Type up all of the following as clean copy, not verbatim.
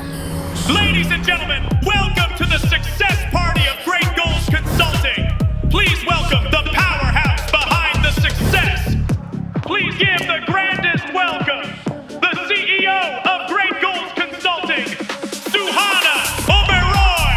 Ladies and gentlemen, welcome to the success party of Great Goals Consulting. Please welcome the powerhouse behind the success. Please give the grandest welcome, the CEO of Great Goals Consulting, Suhana Oberoi.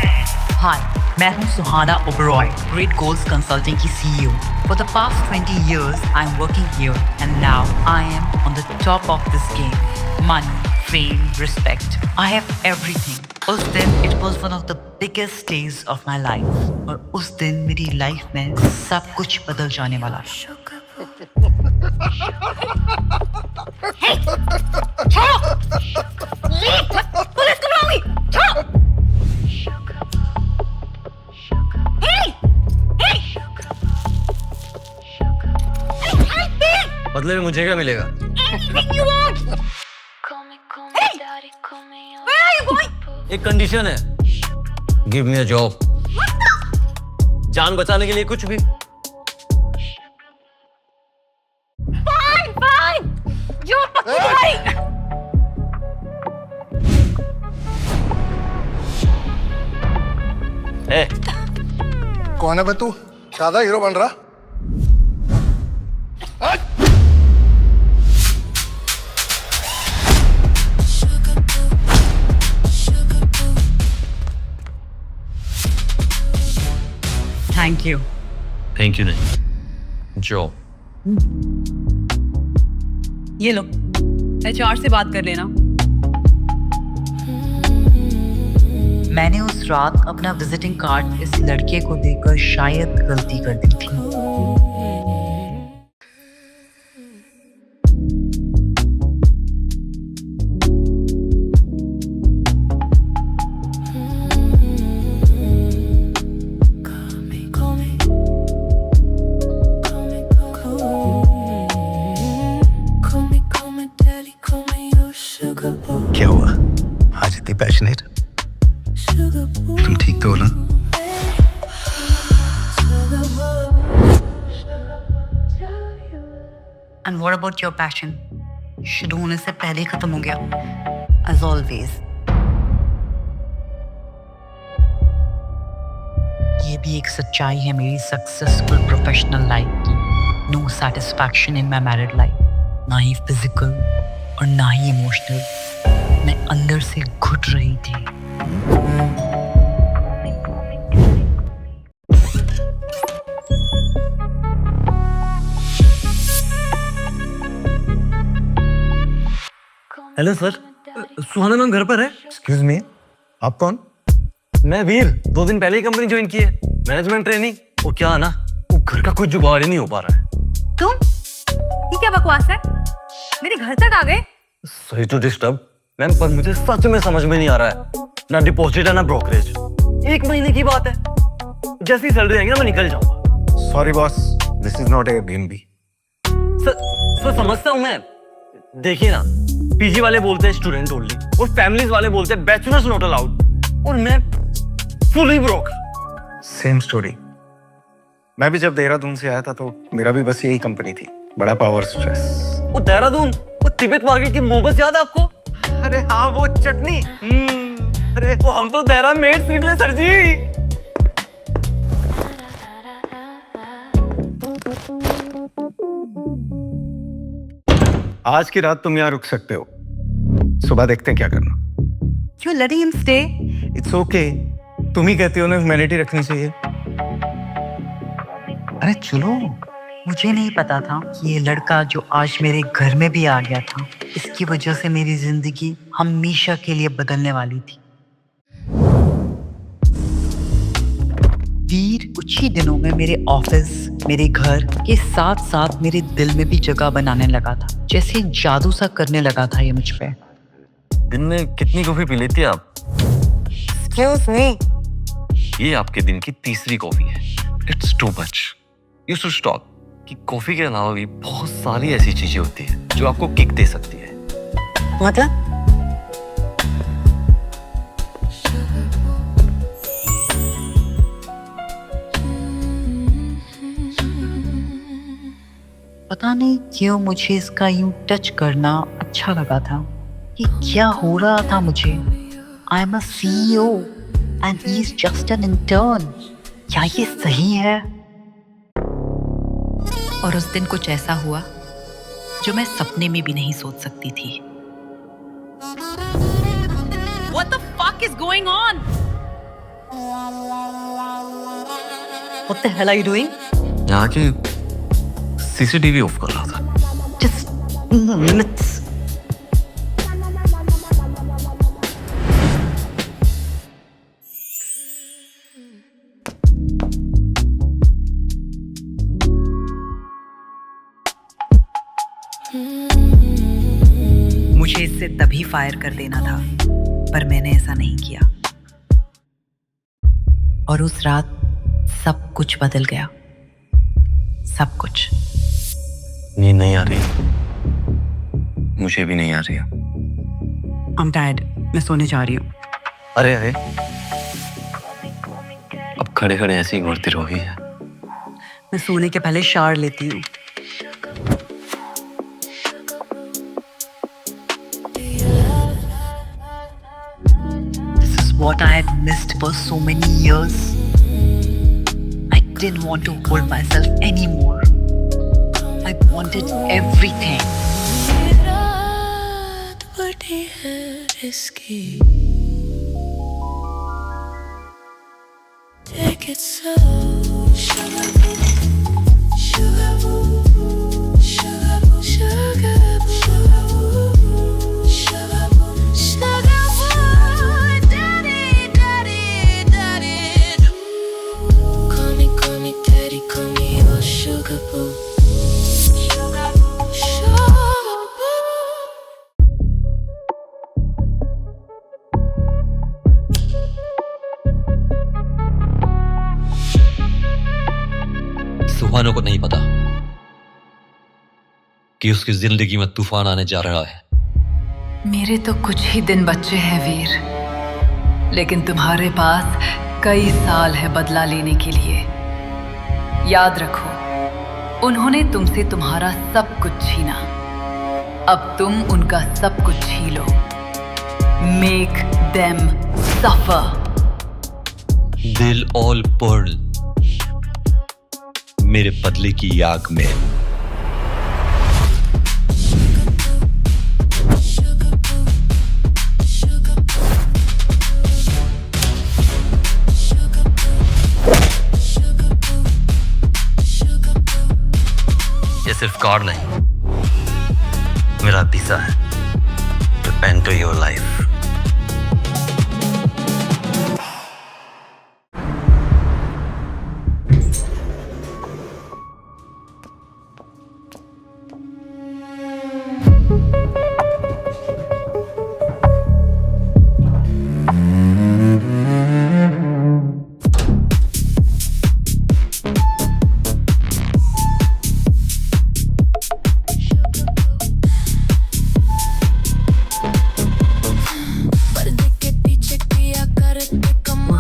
Hi, मैं हूँ सुहाना Oberoi, Great Goals Consulting की CEO. For the past 20 years, I'm working here and now I am on the top of this game. Money, fame, respect. I have everything. उस दिन it was one of the biggest days of my life. और उस दिन मेरी life में सब कुछ बदल जाने वाला था. Hey! छोड़ो! Leave! पुलिस को बुलाऊंगी! छोड़ो! Hey! Hey! Help me! बदले में मुझे क्या मिलेगा? Anything you want! Hey! Where are you going? एक कंडीशन है. Give me a job. What the? जान बचाने के लिए कुछ भी. Fine, fine. You're fucking right. Hey. कौन है बे तू? शादा हीरो बन रहा? Thank you. Thank you नहीं. Job. ये लो, HR से बात कर लेना. मैंने उस रात अपना विजिटिंग कार्ड इस लड़के को देकर शायद गलती कर दी थी. क्या हुआ? आज इतनी पैशनेट? तुम ठीक तो हो ना? And what about your passion? शुरू होने से पहले ही खत्म हो गया. As always. ये भी एक सच्चाई है मेरी सक्सेसफुल प्रोफेशनल लाइफ की. No satisfaction in my married life. ना ही फिजिकल और ना ही इमोशनल. मैं अंदर से घुट रही थी. Hello sir. सुहाना मैम घर पर है? एक्सक्यूज मी, आप कौन? मैं वीर. 2 दिन पहले ही कंपनी ज्वाइन की है. Management training. वो क्या ना, वो घर का कोई जुगाड़ ही नहीं हो पा रहा है. तुम? ये क्या बकवास है? मेरे घर तक आ गए? सही टू डिस्टर्ब मैम, पर मुझे सच में समझ में नहीं आ रहा है. ना डिपॉजिट है ना ब्रोकरेज. 1 महीने की बात है. जैसी सैलरी आएगी ना मैं निकल जाऊंगा. Sorry boss, this is not Airbnb. Sir समझता हूँ मैं. देखिए ना, पीजी वाले बोलते हैं स्टूडेंट ओनली और फैमिलीज वाले बोलते हैं बैचलर्स नॉट अलाउड और मैं फुली ब्रोक. Same story. मैं भी जब देहरादून से आया था तो मेरा भी बस यही कंपनी थी. बड़ा पावर स्ट्रेस. वो देहरादून, वो तिब्बत मार्केट की मोहब्बत याद है आपको? अरे हाँ, वो चटनी. अरे वो हम तो देहरा मेड सीट ले सर जी. आज की रात तुम यहाँ रुक सकते हो. सुबह देखते हैं क्या करना. You're letting him stay? It's okay. तुम ही कहती हो ना ह्यूमैनिटी रखनी चाहिए. अरे चलो. मुझे नहीं पता था कि ये लड़का जो आज मेरे घर में भी आ गया था, इसकी वजह से मेरी जिंदगी हमेशा के लिए बदलने वाली थी. वीर कुछ ही दिनों में मेरे ऑफिस, मेरे घर के साथ साथ मेरे दिल में भी जगह बनाने लगा था. जैसे जादू सा करने लगा था ये मुझ पे. दिन में कितनी कॉफी पी लेती है आप? Excuse me. ये आपके दिन की तीसरी कॉफी है. It's too much. You should stop. कि कॉफी के अलावा भी बहुत सारी ऐसी चीजें होती है जो आपको किक दे सकती है. मतलब? पता नहीं क्यों मुझे इसका यूं टच करना अच्छा लगा था. कि क्या हो रहा था मुझे. I'm a CEO and he's just an intern. क्या ये सही है? और उस दिन कुछ ऐसा हुआ जो मैं सपने में भी नहीं सोच सकती थी. What the fuck is going on? What the hell are you doing? यहाँ की CCTV ऑफ कर रहा था. Just minutes. मुझे इससे तभी फायर कर देना था, पर मैंने ऐसा नहीं किया. और उस रात सब कुछ बदल गया. सब कुछ. नींद नहीं आ रही. मुझे भी नहीं आ रही है. I'm tired. मैं सोने जा रही हूँ. अरे अरे, अब खड़े खड़े ऐसे ही घूरती रहोगी. मैं सोने के पहले शावर लेती हूँ. This is what I had missed for so many years. I didn't want to hold myself anymore. I wanted everything. रात बड़ी है इसकी. Take it slow. Sugar boo, sugar boo, sugar boo, sugar boo, sugar boo, sugar boo, sugar boo, daddy, daddy, daddy. Call me, daddy, call me your sugar boo. Sugar boo, sugar boo. सुहाना को नहीं पता कि उसकी जिंदगी में तूफान आने जा रहा है. मेरे तो कुछ ही दिन बच्चे हैं वीर, लेकिन तुम्हारे पास कई साल है बदला लेने के लिए. याद रखो, उन्होंने तुमसे तुम्हारा सब कुछ छीना. अब तुम उनका सब कुछ छीलो. मेक देम सफर. दिल ऑल पर्ल मेरे बदले की आग में. ये सिर्फ कार नहीं, मेरा वीजा है to enter your life.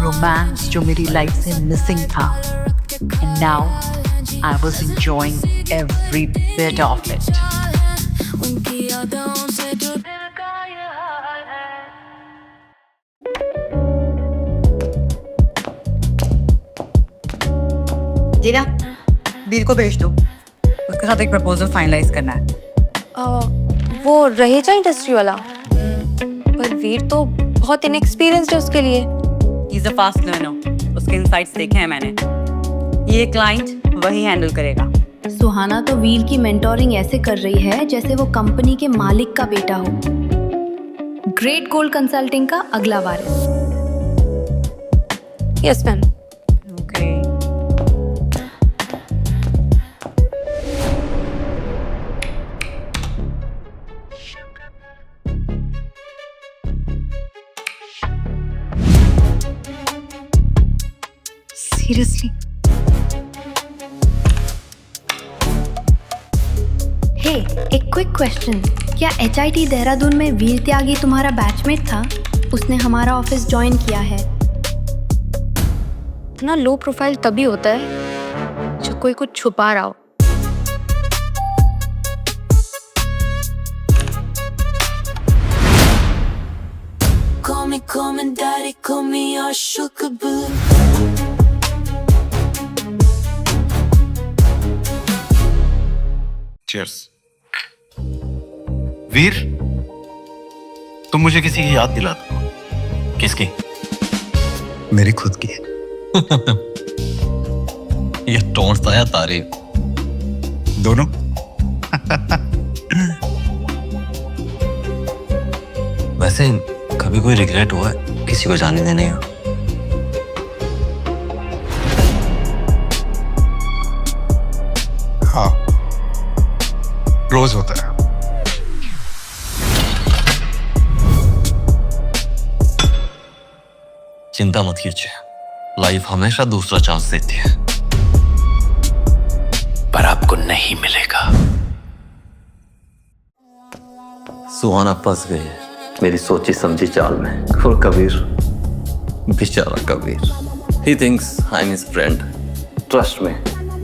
Romance जो मेरी लाइफ से मिसिंग था. And now I was enjoying every bit of it. उनकी यादों से जो दिल का ये हाल है. जीना, वीर को भेज दो. उसके साथ एक प्रपोजल फाइनलाइज करना है. वो रहेजा इंडस्ट्री वाला, पर वीर तो बहुत इनएक्सपीरियंस्ड है उसके लिए. He is a fast learner. उसके इनसाइट्स देखे हैं मैंने. ये क्लाइंट वही हैंडल करेगा. सुहाना तो वीर की मेंटोरिंग ऐसे कर रही है जैसे वो कंपनी के मालिक का बेटा हो. ग्रेट गोल्ड कंसल्टिंग का अगला वारिस. Yes ma'am. Okay. Seriously? Hey, एक क्विक क्वेश्चन. क्या HIT देहरादून में वीर त्यागी तुम्हारा बैचमेट था? उसने हमारा ऑफिस ज्वाइन किया है. इतना लो प्रोफाइल तभी होता है जब कोई कुछ छुपा रहा हो. Call call me daddy, call me your sugar boo. Cheers. Veer, तुम मुझे किसी की याद दिला दो। किसकी? मेरी खुद की। ये टोन्स था या तारीफ? दोनों। वैसे कभी कोई रिग्रेट हुआ है किसी को जाने देने का? हाँ, रोज होता है। चिंता मत कीजिए, लाइफ हमेशा दूसरा चांस देती है, पर आपको नहीं मिलेगा। सुहाना फंस गई है मेरी सोची समझी चाल में, और कबीर, बेचारा Kabir, he thinks I'm his friend. Trust में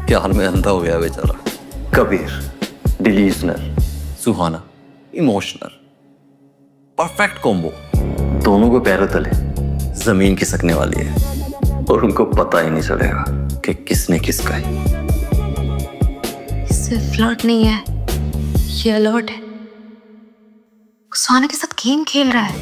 प्यार में अंधा हो गया बेचारा। कबीर डिल्यूजनल, सुहाना इमोशनल, परफेक्ट कॉम्बो। दोनों को पैरों तले जमीन खिसकने वाली है, और उनको पता ही नहीं चलेगा कि किसने किसका है। सिर्फ फ्लर्ट नहीं है, ये अलर्ट है। सुहाना के साथ गेम खेल रहा है।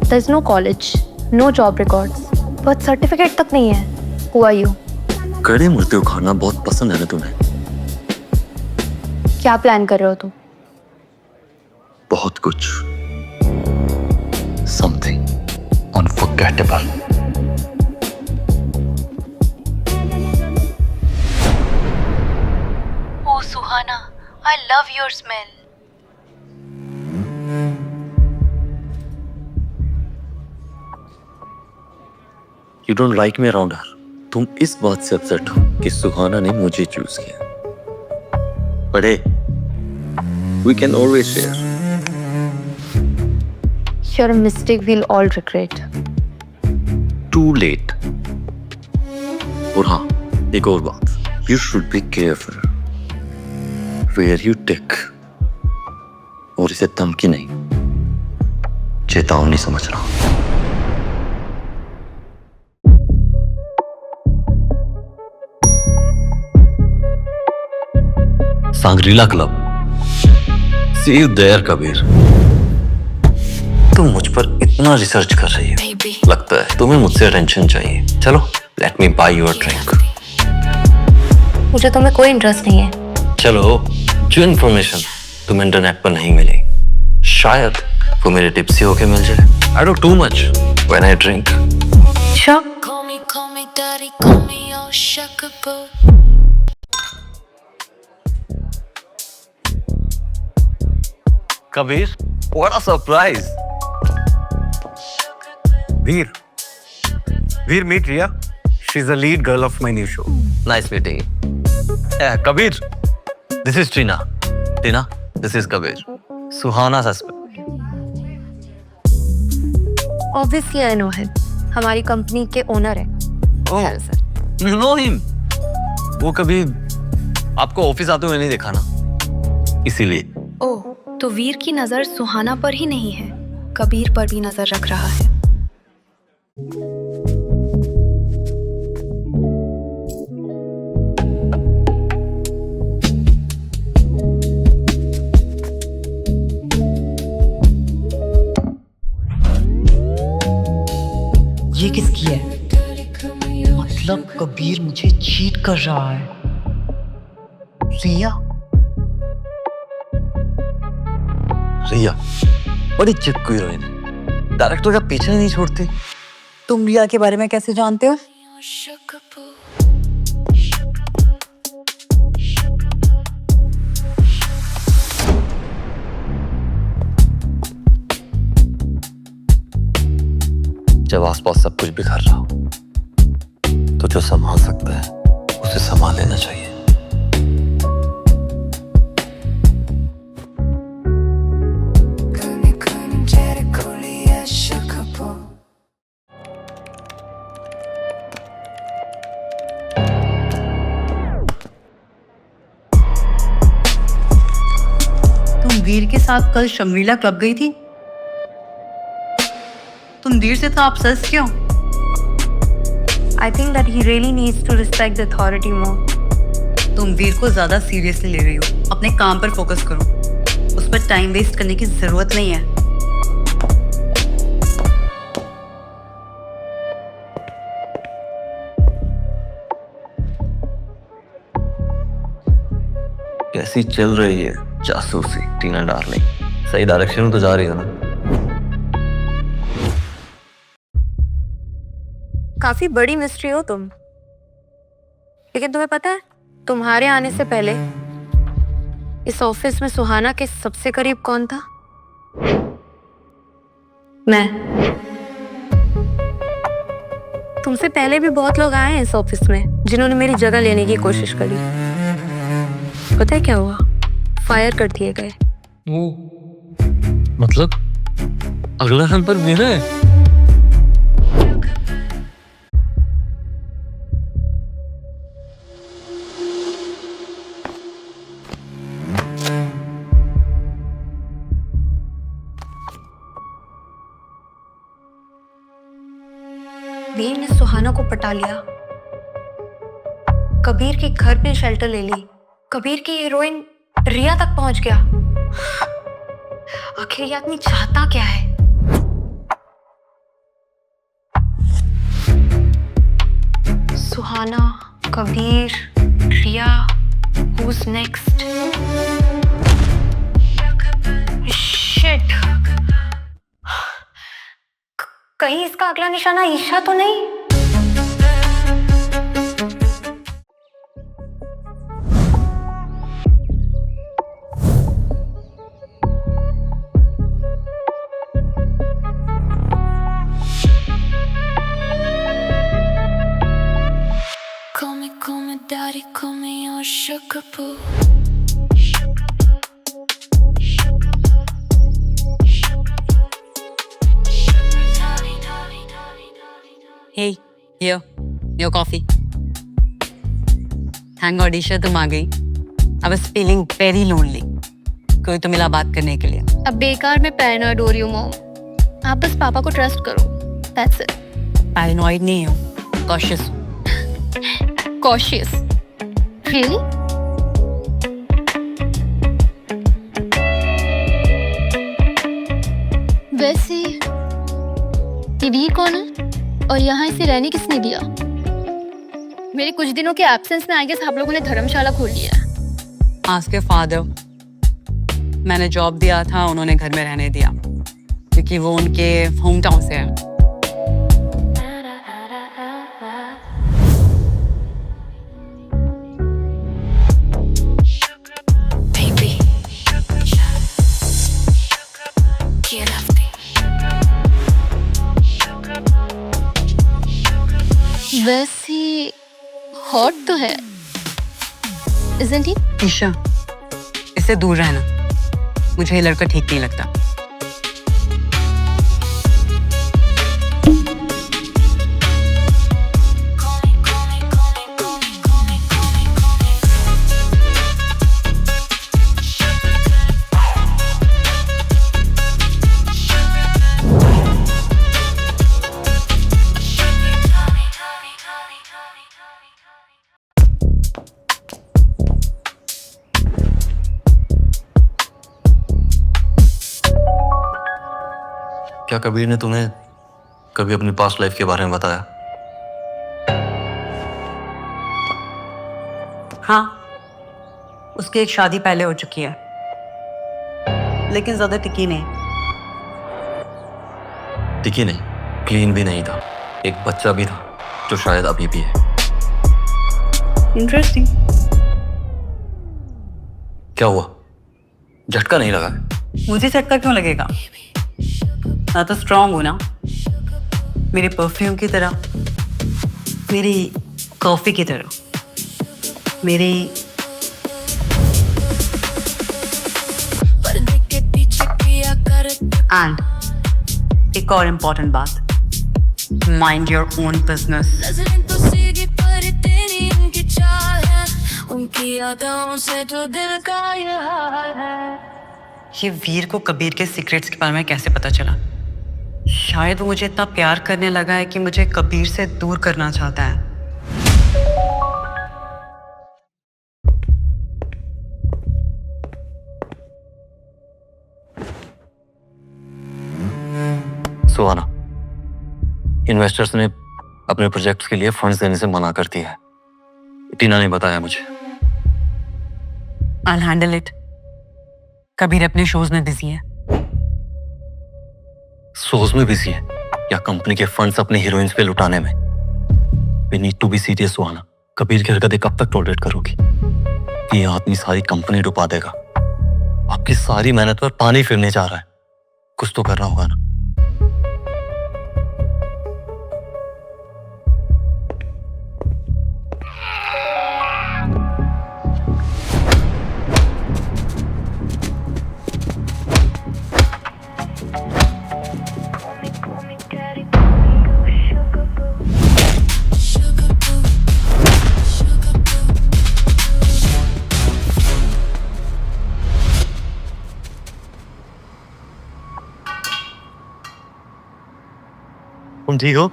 There's no college, no job records, birth certificate तक नहीं है। Who are you? कड़े मुर्ते खाना बहुत पसंद है ना तुम्हें? क्या प्लान कर रहे हो तुम? बहुत कुछ। Something unforgettable. Oh Suhana, I love your smell. You don't like me around her. तुम इस बात से अपसेट हो कि सुहाना ने मुझे चूज किया। But hey, we can always share. You're a mistake we'll all regret. Too late. और हाँ, एक और बात, you should be careful where you take. और इसे धमकी नहीं, चेतावनी समझना। Shangrila club. See you there, Kabir. तुम मुझ पर इतना रिसर्च कर रही हो, लगता है तुम्हें मुझसे अटेंशन चाहिए। चलो, let me buy you a drink. मुझे तुम्हें कोई इंटरेस्ट नहीं है। चलो, जो इन्फॉर्मेशन तुम्हें इंटरनेट पर नहीं मिली, शायद वो मेरे टिप्स ही होके मिल जाए। I do too much when I drink. Sure. Call me daddy, call me your sugar boo. Kabir, what a surprise. Veer, meet Riya. She's the lead girl of my new show. Nice meeting you. Kabir, this is Tina. Tina, this is Kabir. Suhana suspect. Obviously I know him. हमारी company के owner है। Oh, you know him? वो कभी आपको office आते हुए नहीं देखा ना, इसीलिए। ओह, तो वीर की नजर सुहाना पर ही नहीं है, कबीर पर भी नजर रख रहा है। ये किसकी है? मतलब कबीर मुझे चीट कर रहा है। रिया? रिया बड़ी चिपकू हीरोइन है, डायरेक्टर का पीछे ही नहीं छोड़ती। तुम रिया के बारे में कैसे जानते हो? Sugar boo. जब आसपास सब कुछ बिखर रहा हो, तो जो संभाल सकता है उसे संभाल लेना चाहिए। वीर के साथ कल शर्मिला क्लब गई थी? तुम वीर से तो ऑब्सेस्ड क्यों? I think that he really needs to respect the authority more. तुम वीर को ज्यादा सीरियसली ले रही हो। अपने काम पर फोकस करो, उस पर टाइम वेस्ट करने की जरूरत नहीं है। कैसी चल रही है जासूसी टीना डार्लिंग? सही डायरेक्शन में तो जा रही है ना? काफी बड़ी मिस्ट्री हो तुम। लेकिन तुम्हें पता है, तुम्हारे आने से पहले इस ऑफिस में सुहाना के सबसे करीब कौन था? मैं। तुमसे पहले भी बहुत लोग आए हैं इस ऑफिस में जिन्होंने मेरी जगह लेने की कोशिश करी। पता है क्या हुआ? फायर कर दिए गए। मतलब अगला नंबर मेरा है? वीर ने सुहाना को पटा लिया, कबीर के घर पे शेल्टर ले ली, कबीर की हीरोइन रिया तक पहुंच गया। आखिर ये आदमी चाहता क्या है? सुहाना, कबीर, रिया, who's next? Shit! कहीं इसका अगला निशाना ईशा तो नहीं? Call me daddy, call me your sugar boo. Hey, here, your coffee. Thank God, Isha तुम आ गई। I was feeling very lonely. कोई तो मिला बात करने के लिए। अब बेकार में पैरानॉइड हो रही हूँ मॉम। आप बस पापा को ट्रस्ट करो। That's it. पैरानॉइड नहीं हूँ, cautious। Cautious. Really? वैसे ये वीर कौन है और यहाँ इसे रहने किसने दिया? मेरे कुछ दिनों के एब्सेंस में आई गेस आप लोगों ने धर्मशाला खोल लिया है। Ask your father। मैंने जॉब दिया था, उन्होंने घर में रहने दिया क्योंकि वो उनके होम टाउन से है। वैसे हॉट तो है, isn't he? ईशा, इससे दूर रहना, मुझे ये लड़का ठीक नहीं लगता। क्या कबीर ने तुम्हें कभी अपनी पास्ट लाइफ के बारे में बताया? हाँ, उसकी एक शादी पहले हो चुकी है, लेकिन ज्यादा टिकी नहीं। टिकी नहीं, क्लीन भी नहीं था, एक बच्चा भी था जो शायद अभी भी है। इंटरेस्टिंग। क्या हुआ? झटका नहीं लगा? मुझे झटका क्यों लगेगा? मैं तो स्ट्रांग हूं ना, मेरे परफ्यूम की तरह, मेरी कॉफी की तरह, मेरी एंड एक और इम्पोर्टेंट बात, माइंड योर ओन बिजनेस। उनकी यादों से जो दिल का ये हाल है, ये वीर को कबीर के सीक्रेट्स के बारे में कैसे पता चला? शायद वो मुझे इतना प्यार करने लगा है कि मुझे कबीर से दूर करना चाहता है। सुहाना, इन्वेस्टर्स ने अपने प्रोजेक्ट्स के लिए फंड्स देने से मना कर दिया है। टीना ने बताया मुझे। I'll handle it. कबीर अपने शोज में बिजी है। शोज में बिजी है या कंपनी के फंड्स अपने हीरोइंस पे लुटाने में? We need to be serious सुहाना। कबीर की हरकतें कब तक टॉलरेट करोगी? ये आदमी सारी कंपनी डुबा देगा। आपकी सारी मेहनत पर पानी फिरने जा रहा है। कुछ तो करना होगा ना। तुम ठीक हो?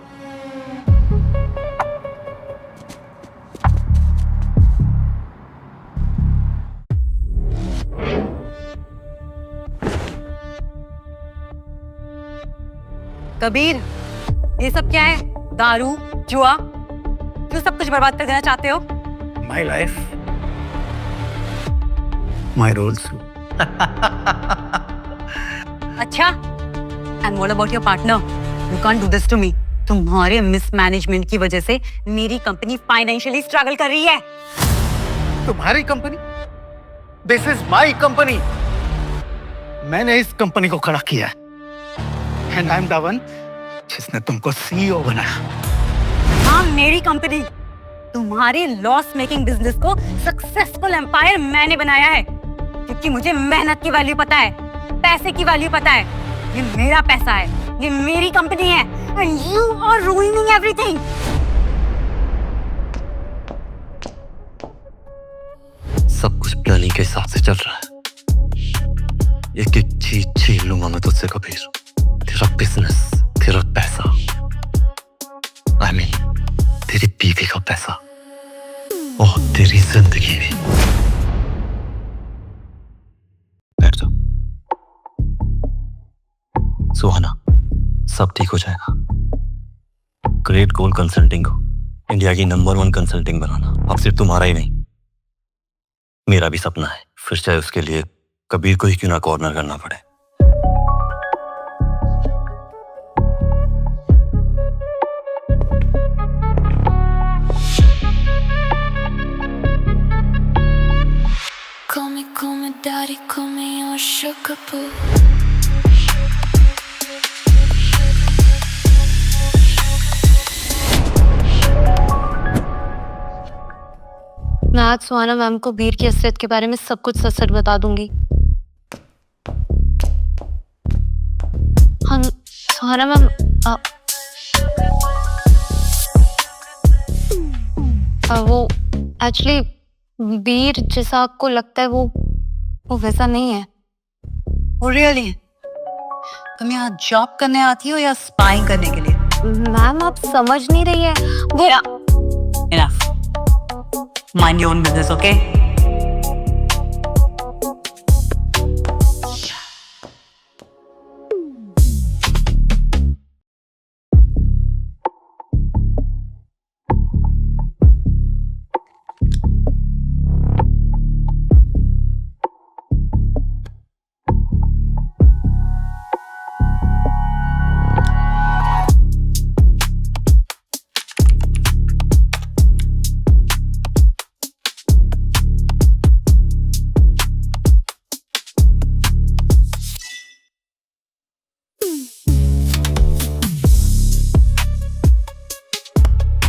कबीर, ये सब क्या है? दारू, जुआ, क्यों सब कुछ बर्बाद कर देना चाहते हो? My life, my rules. अच्छा, and what about your partner? You can't do this to me. तुम्हारे मिसमैनेजमेंट की वजह से मेरी कंपनी फाइनेंशियली स्ट्रगल कर रही है। तुम्हारी company? This is my company. मैंने इस कंपनी को खड़ा किया है। And I'm the one जिसने तुमको CEO बनाया। हाँ, मेरी कंपनी। तुम्हारे लॉस मेकिंग बिजनेस को सक्सेसफुल एम्पायर मैंने बनाया है, क्योंकि मुझे मेहनत की वैल्यू पता है, पैसे की वैल्यू पता है। ये मेरा पैसा है, ये मेरी कंपनी है, and you are ruining everything. सब कुछ प्लानिंग के हिसाब से चल रहा है। एक एक चीज छीन लूंगा मैं तुझसे कबीर। तेरा बिजनेस, तेरा पैसा, I mean, तेरी बीवी का पैसा और तेरी जिंदगी भी। बैठ जाओ। सुहाना, सब ठीक हो जाएगा। ग्रेट गोल कंसल्टिंग को इंडिया की नंबर 1 कंसल्टिंग बनाना अब सिर्फ तुम्हारा ही नहीं, मेरा भी सपना है। फिर चाहे उसके लिए कबीर को ही क्यों ना कॉर्नर करना पड़े। Call me daddy, call me your sugar boo. मैं आज सुहाना मैम को वीर की असलियत के बारे में सब कुछ सच सच बता दूंगी। हम सुहाना मैम वो एक्चुअली वीर जैसा आपको लगता है वो वैसा नहीं है। Oh, really? तुम यहाँ जॉब करने आती हो या स्पाइंग करने के लिए? मैम आप समझ नहीं रही है वो। Enough. Mind your own business, okay?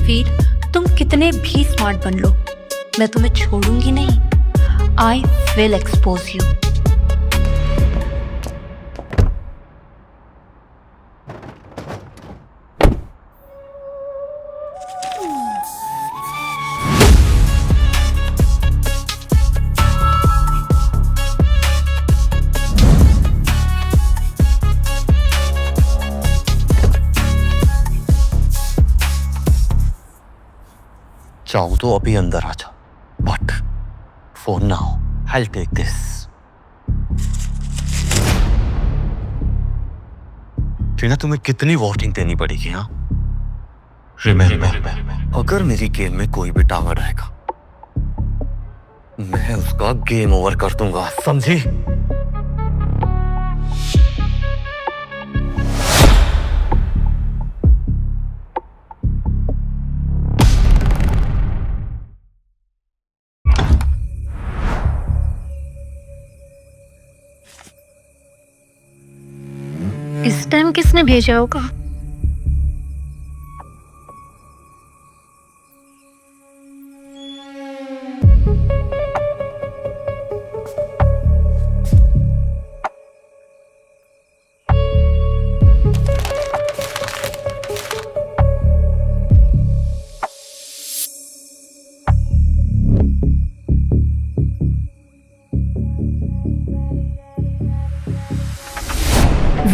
वीर, तुम कितने भी स्मार्ट बन लो, मैं तुम्हें छोड़ूंगी नहीं। I will expose you. चाहूं तो अभी अंदर आ जा, but for now I take this. Tina, तुम्हें कितनी वोटिंग देनी पड़ेगी? हाँ, रिमेंबर, अगर मेरी गेम में कोई भी टांग अड़ाएगा मैं उसका गेम ओवर कर दूंगा, समझी? इस टाइम किसने भेजा होगा?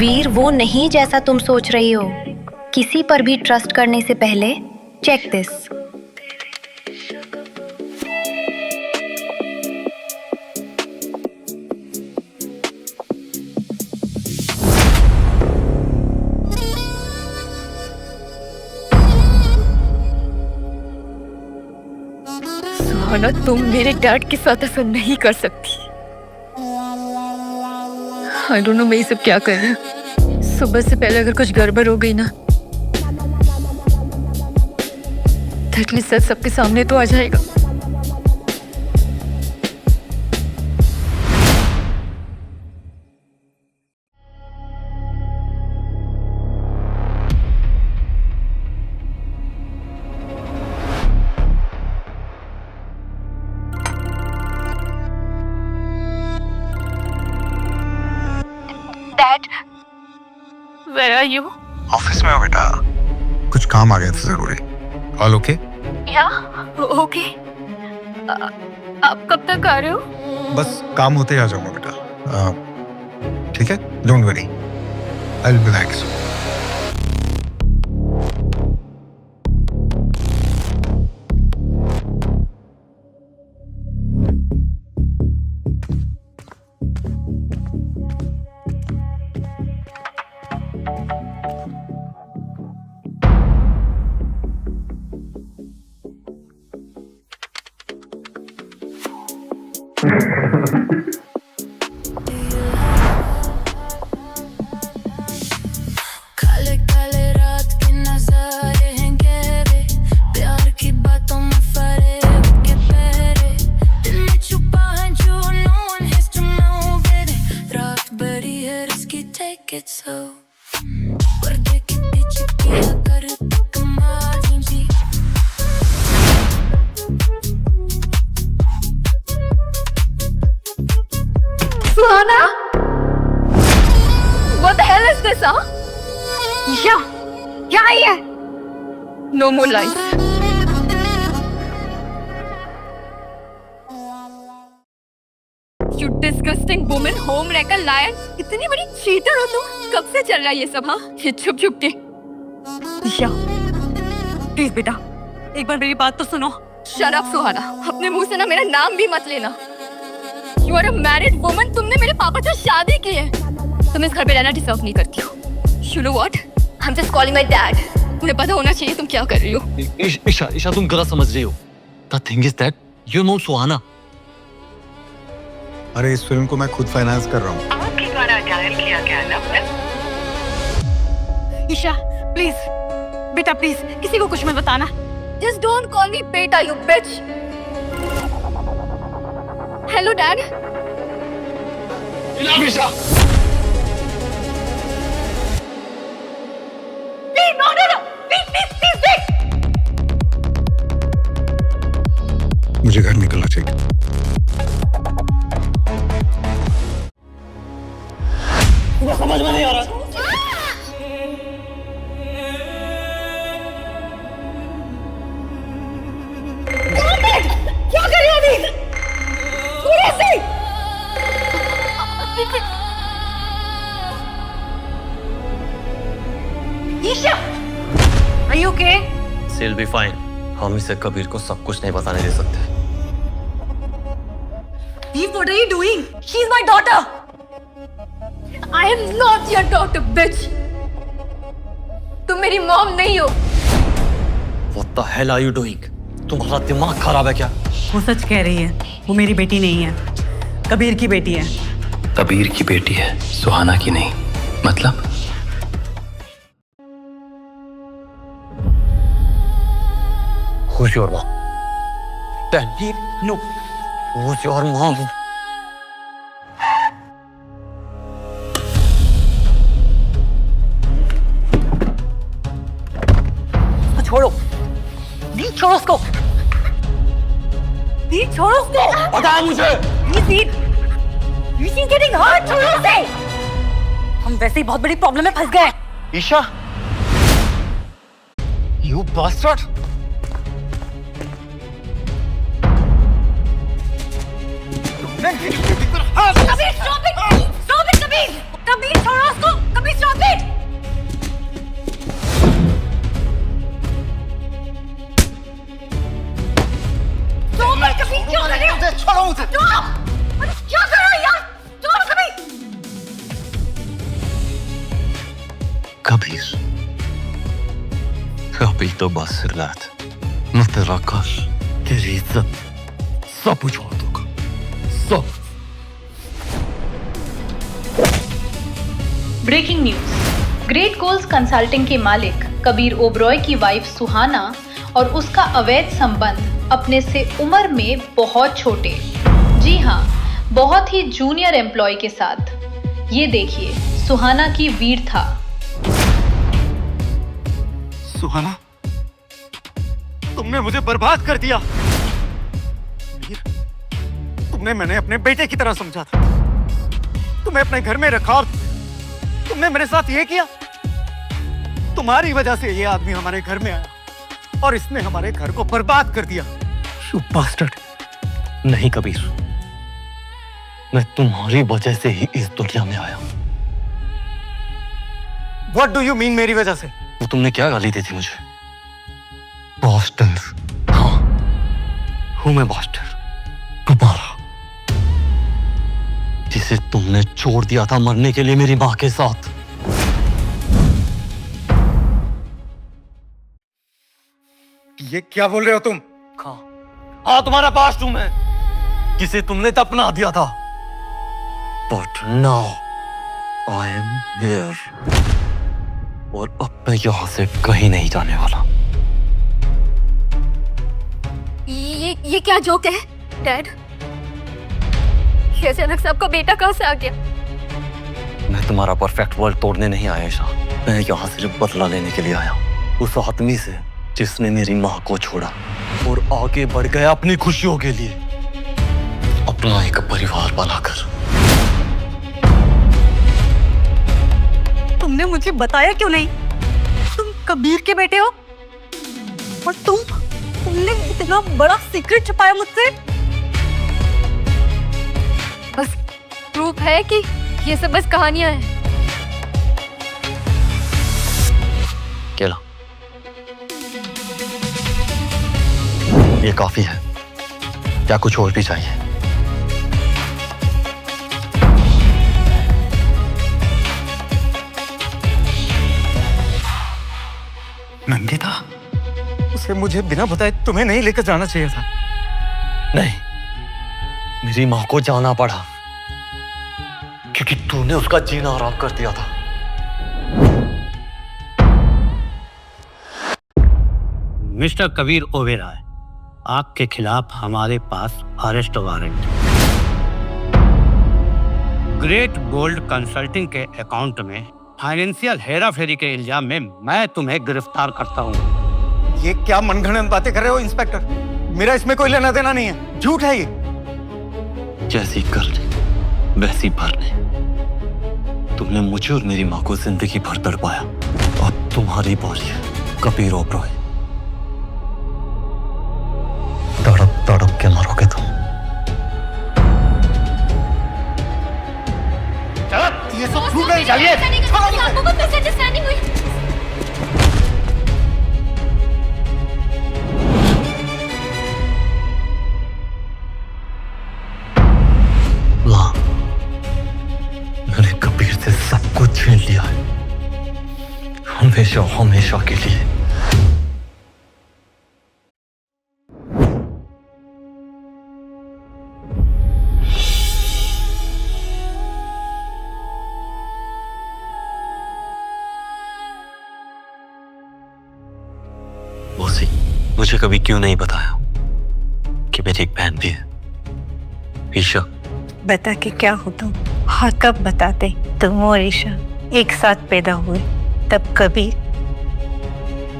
वीर वो नहीं जैसा तुम सोच रही हो। किसी पर भी ट्रस्ट करने से पहले चेक दिस। सुहाना, तुम मेरे डैड के साथ ऐसा नहीं कर सकती। आई डोंट नो मैं ये सब क्या कर रही हूँ। सुबह से पहले अगर कुछ गड़बड़ हो गई ना, तो एटलीस्ट सच सबके सामने तो आ जाएगा। Dad, Where are you? Office में हो बेटा, कुछ काम आ गया था जरूरी। All okay? या ओके। आप कब तक आ रहे हो? बस काम होते ही आ जाऊंगा बेटा। ठीक है, don't worry, I will be back soon. काले काले रात के नजारे हैं गहरे, प्यार की बातों में फरेब के पहरे, दिल में छुपा है जो no one has to know baby, रात बड़ी है risky take it slow, पर्दे के पीछे किया कर तू कमाल जी। सुहाना, what the hell is this, huh? या, क्या है ये? No more lies. You disgusting woman, home wrecker, liar. इतनी बड़ी cheater हो तुम? कब से चल रहा है ये सब, हाँ? ये छुप छुप के। या, प्लीज बेटा, एक बार मेरी बात तो सुनो। Shut up, सुहाना, अपने मुंह से ना मेरा नाम भी मत लेना। You are a married woman. तुमने मेरे पापा से शादी की है। तुम इस घर पे रहना डिजर्व नहीं करती हो। You know what? I'm just calling my dad. मुझे पता होना चाहिए तुम क्या कर रही हो। ईशा, तुम गलत समझ रही हो। The thing is that you know सुहाना। अरे इस फिल्म को मैं खुद फाइनेंस कर रहा हूँ। आपके द्वारा डायल किया गया नंबर। ईशा, प्लीज, बेटा प्लीज, किसी को कुछ मत बताना। Just don't call me beta, you bitch. Hello, Dad. Enough, Isha! Please, no. Please, wait. मुझे घर निकलना चाहिए। समझ में नहीं आ रहा। क्या कर रही हो अभी? ऐसे Isha, are you okay? She'll be fine. हम इसे कबीर को सब कुछ नहीं बताने दे सकते। Eve, what are you doing? She's my daughter. I am not your daughter, bitch. तुम मेरी मॉम नहीं हो। What the hell are you doing? तुम्हारा दिमाग खराब है क्या? वो सच कह रही है, वो मेरी बेटी नहीं है, कबीर की बेटी है। कबीर की बेटी है, सुहाना की नहीं। मतलब Who's your mom? Danny? No. Who's your mom? छोड़ो, नीड छोड़ो उसको, नीड छोड़ो उसको। पता है मुझे। नीड, she's getting hurt, छोड़ो उसे। हम वैसे ही बहुत बड़ी प्रॉब्लम में फंस गए। Isha, you bastard! Kabir, stop it! Stop it, Kabir! Kabir, छोड़ो उसको! Kabir, stop it! Stop it, Kabir, क्यों कर रहे हो? छोड़ो मुझे। Stop! अरे क्या कर रहे हो यार? छोड़ो कबीर! कबीर, अभी तो बस रात, मैं तेरा कल, तेरी इज्जत, सब कुछ छोड़ दूंगा, सब। Breaking news. Great goals consulting के मालिक कबीर ओबरॉय की वाइफ सुहाना और उसका अवैध संबंध अपने से उम्र में बहुत छोटे, जी हाँ, बहुत ही जूनियर एम्प्लॉय के साथ। ये देखिए सुहाना की वीरता। सुहाना, तुमने मुझे बर्बाद कर दिया। तुमने मैंने अपने बेटे की तरह समझा था, तुम्हें अपने घर में रखा और तुमने मेरे साथ ये किया। तुम्हारी वजह से ये आदमी हमारे घर में आया और इसने हमारे घर को बर्बाद कर दिया। You bastard! नहीं कबीर, मैं तुम्हारी वजह से ही इस दुनिया में आया। What do you mean मेरी वजह से? वो तुमने क्या गाली दी थी मुझे? Bastard! हाँ, हूँ मैं bastard, तुम्हारा, जिसे तुमने छोड़ दिया था मरने के लिए मेरी माँ के साथ। ये क्या बोल रहे हो तुम? हाँ, तुम्हारा पास्ट हूं मैं, जिसे तुमने दफना दिया था। But now I am here, और अब मैं यहाँ से कहीं नहीं जाने वाला। ये क्या जोक है, डैड? ये अचानक से आपका बेटा कहाँ से आ गया? मैं तुम्हारा परफेक्ट वर्ल्ड तोड़ने नहीं आया ईशा, मैं यहाँ सिर्फ बदला लेने के लिए आया हूँ उस आदमी से जिसने मेरी माँ को छोड़ा और आगे बढ़ गया अपनी खुशियों के लिए, अपना एक परिवार बनाकर। तुमने मुझे बताया क्यों नहीं? तुम कबीर के बेटे हो और तुमने इतना बड़ा सीक्रेट छुपाया मुझसे। बस प्रूफ है कि ये सब बस कहानियां हैं। केला, ये काफी है, क्या कुछ और भी चाहिए? नंदिता, उसे मुझे बिना बताए तुम्हें नहीं लेकर जाना चाहिए था। नहीं, मेरी माँ को जाना पड़ा क्योंकि तूने उसका जीना आराम कर दिया था। मिस्टर कबीर ओबेरॉय, आपके खिलाफ हमारे पास arrest warrant. Great gold consulting के अकाउंट में फाइनेंशियल हेराफेरी के इल्जाम में मैं तुम्हें गिरफ्तार करता हूँ। ये क्या मनगढ़ंत बातें कर रहे हो इंस्पेक्टर? मेरा इसमें कोई लेना देना नहीं है, झूठ है ये। जैसी करने वैसी भरने, तुमने मुझे और मेरी माँ को जिंदगी भर तड़पाया। अब तुम्हारी बारी है कबीर ओबरॉय, तड़प तड़प के मरोगे तुम। ये सब झूठ है, चलिए। आपको कुछ मिसअंडरस्टैंडिंग हुई। मुझे कभी क्यों नहीं बताया कि मेरी एक बहन भी है? ईशा, बता के क्या होता? हाँ, कब बताते? तुम और ईशा एक साथ पैदा हुए तब कभी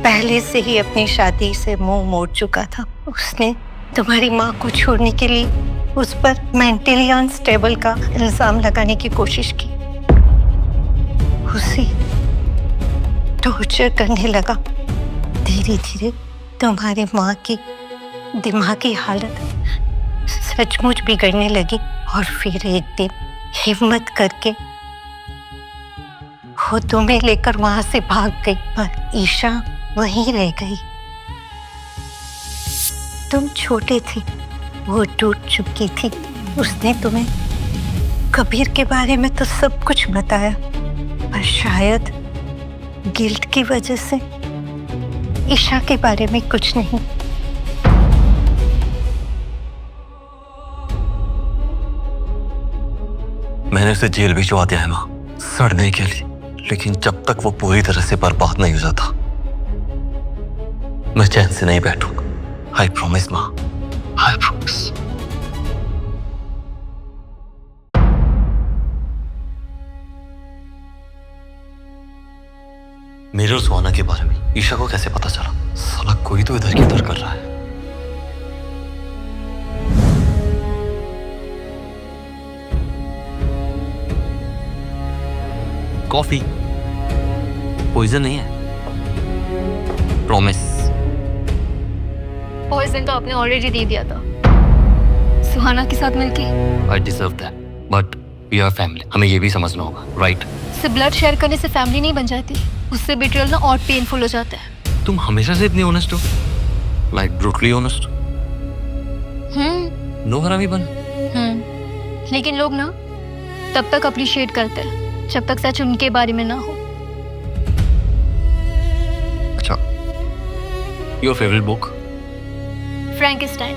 पहले से ही अपनी शादी से मुंह मोड़ चुका था। उसने तुम्हारी माँ को छोड़ने के लिए उस पर मेंटली अनस्टेबल का इल्जाम लगाने की कोशिश की। उसे टॉर्चर करने लगा। धीरे धीरे तुम्हारी माँ की दिमागी हालत सचमुच बिगड़ने लगी और फिर एक दिन हिम्मत करके वो तुम्हें लेकर वहां से भाग गई, पर ईशा वहीं रह गई। तुम छोटे थे, वो टूट चुकी थी। उसने तुम्हें कबीर के बारे में तो सब कुछ बताया, पर शायद गिल्ट की वजह से ईशा के बारे में कुछ नहीं। मैंने उसे जेल भिजवा दिया है माँ, सड़ने के लिए। लेकिन जब तक वो पूरी तरह से बर्बाद नहीं हो जाता, मैं चैन से नहीं बैठूंगा। आई प्रॉमिस माँ, आई प्रॉमिस। मेरे और सुहाना के बारे में ईशा को कैसे पता चला? साला कोई तो इधर की उधर कर रहा है। कॉफी पॉइजन नहीं है, प्रॉमिस। पॉइजन तो आपने ऑलरेडी दे दिया था सुहाना के साथ मिलके। I deserve that, but we are family, हमें ये भी समझना होगा, राइट? से ब्लड शेयर करने से फैमिली नहीं बन जाती, उससे बिट्रियल ना और पेनफुल हो जाता है। तुम हमेशा से इतनी ऑनेस्ट हो, लाइक ब्रूटली ऑनेस्ट। नो हरामी बन। लेकिन लोग ना तब तक अप्रिशिएट करते हैं जब तक सच उनके बारे में ना हो। अच्छा, your favourite book? Frankenstein,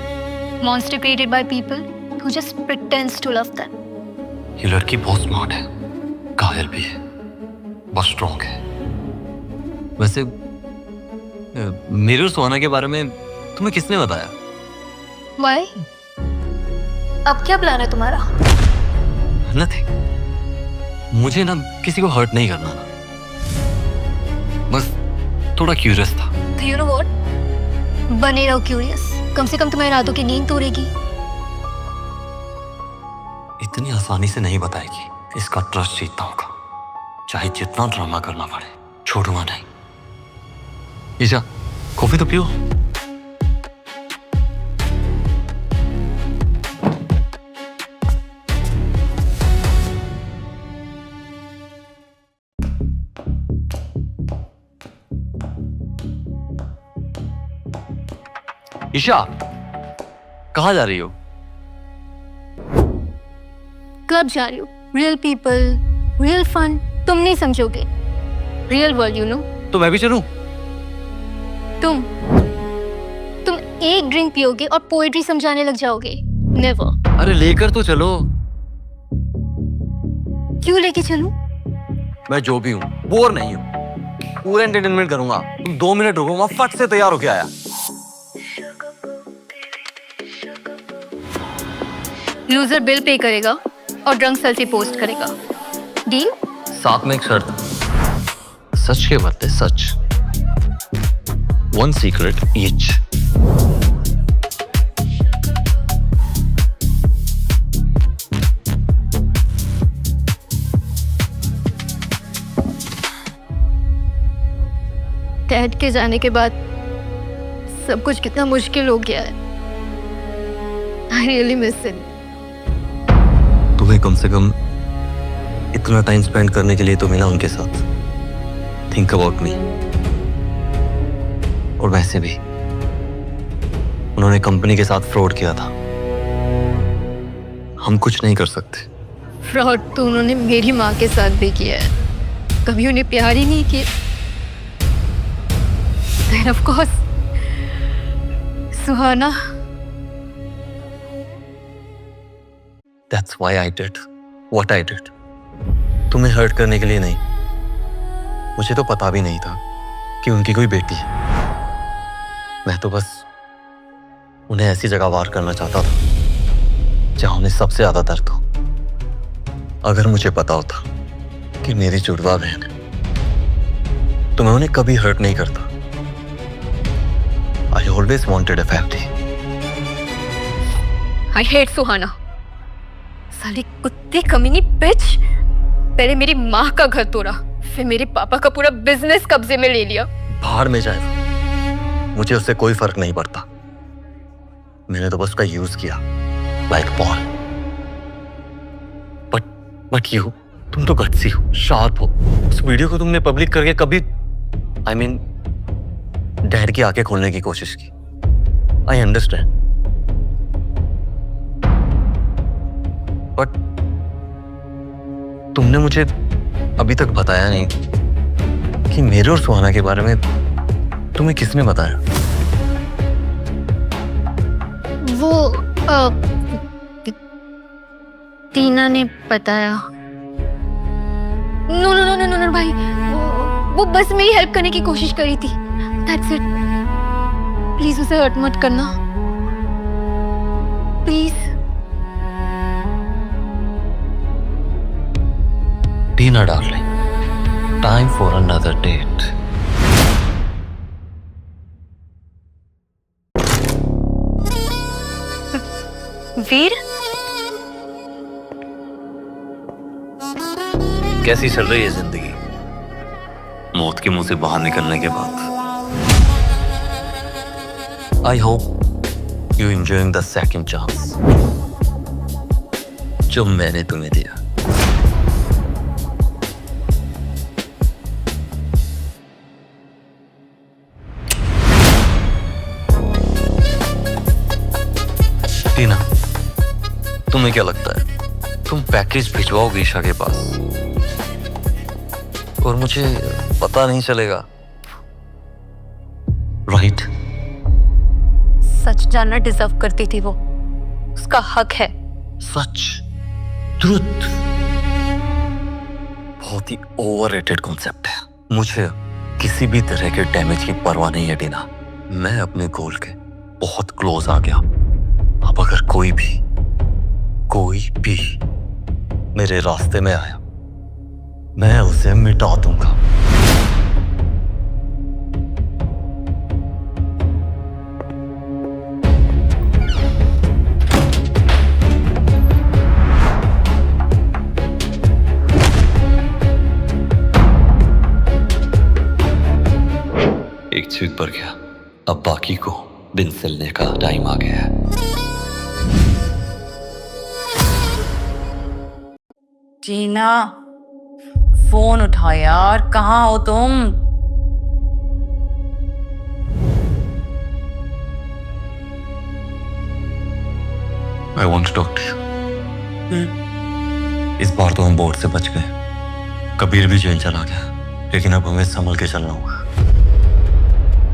monster created by people who just pretends to love them. ये लड़की बहुत स्मार्ट है, कायल भी है, बहुत स्ट्रॉन्ग है। वैसे मेरे और सुहाना के बारे में तुम्हें किसने बताया? वाई? अब क्या प्लान है तुम्हारा? नथिंग। मुझे ना किसी को हर्ट नहीं करना था, बस थोड़ा क्यूरियस था। तो यू नो व्हाट, बने रहो क्यूरियस, कम से कम तुम्हारी रातों की नींद तोड़ेगी। इतनी आसानी से नहीं बताएगी, इसका ट्रस्ट जीतना होगा, चाहे जितना ड्रामा करना पड़े, छोड़ूंगा नहीं। ईशा, कॉफी तो पियो। ईशा, कहाँ जा रही हो? क्लब जा रही हो। रियल पीपल, रियल फन, तुम नहीं समझोगे। Real world, you know. तो मैं भी चलूं? तुम एक ड्रिंक पियोगे और पोएट्री समझाने लग जाओगे। नेवर। अरे लेकर तो चलो। क्यों लेके चलूं? मैं जो भी हूँ, बोर नहीं हूँ, पूरा एंटरटेनमेंट करूंगा। तुम 2 मिनट रुको, मैं फट से तैयार होके आया। लूजर बिल पे करेगा और ड्रंक सेल्फी पोस्ट करेगा। डील? साथ में एक शर्त, सच के बदले सच। 1 सीक्रेट ईच। डैड के जाने के बाद सब कुछ कितना मुश्किल हो गया है। I really miss it. तुम्हें कम से कम इतना टाइम स्पेंड करने के लिए तो मिला उनके साथ। Think about me. और वैसे भी उन्होंने कंपनी के साथ फ्रॉड किया था, हम कुछ नहीं कर सकते। फ्रॉड तो उन्होंने मेरी माँ के साथ भी किया है, कभी उन्हें प्यार ही नहीं किया। Then of course, Suhana. That's why I did what I did. तुम्हें हर्ट करने के लिए नहीं। मुझे तो पता भी नहीं था कि उनकी कोई बेटी है। मैं तो बस उन्हें ऐसी जगह वार करना चाहता था जहां उन्हें सबसे ज्यादा दर्द हो। अगर मुझे पता होता कि मेरी जुड़वा बहन है तो मैं उन्हें कभी हर्ट नहीं करता। I always wanted a family. I hate Suhana. साली कुत्ते कमीनी बिच। पहले मेरी माँ का घर तोड़ा, फिर मेरे पापा का पूरा बिजनेस कब्जे में ले लिया। बाहर में जाए वो, मुझे उससे कोई फर्क नहीं पड़ता। मैंने तो बस उसका यूज किया लाइक बॉल। बट यू, तुम तो गट्सी हो, शार्प हो। उस वीडियो को तुमने पब्लिक करके कभी आई मीन डैड की आंखें खोलने की कोशिश की। आई अंडरस्टैंड, बट तुमने मुझे अभी तक बताया नहीं कि मेरे और सुहाना के बारे में तुम्हें किसने बताया? वो टीना ने बताया। No no no no no भाई, वो बस मेरी हेल्प करने की कोशिश करी थी। That's it. प्लीज उसे हर्ट मत करना, please. Tina darling, time for another date. Veer, कैसी चल रही है जिंदगी मौत के मुंह से बाहर निकलने के बाद? I hope you enjoying the second chance जो मैंने तुम्हें दिया। टीना, तुम्हें क्या लगता है तुम पैकेज भिजवाओगे ईशा के पास और मुझे पता नहीं चलेगा, राइट? सच जानना डिजर्व करती थी वो, उसका हक है। सच, ट्रुथ बहुत ही ओवररेटेड कॉन्सेप्ट है। मुझे किसी भी तरह के डैमेज की परवाह नहीं है टीना। मैं अपने गोल के बहुत क्लोज आ गया। अब अगर कोई भी मेरे रास्ते में आया, मैं उसे मिटा दूंगा। एक चीज पर गया, अब बाकी को दिन सिलने का टाइम आ गया है। जीना, फोन उठा यार, कहाँ हो तुम? I want to talk to you. इस बार तो हम बोर्ड से बच गए। कबीर भी जेल चला गया, लेकिन अब हमें संभल के चलना होगा,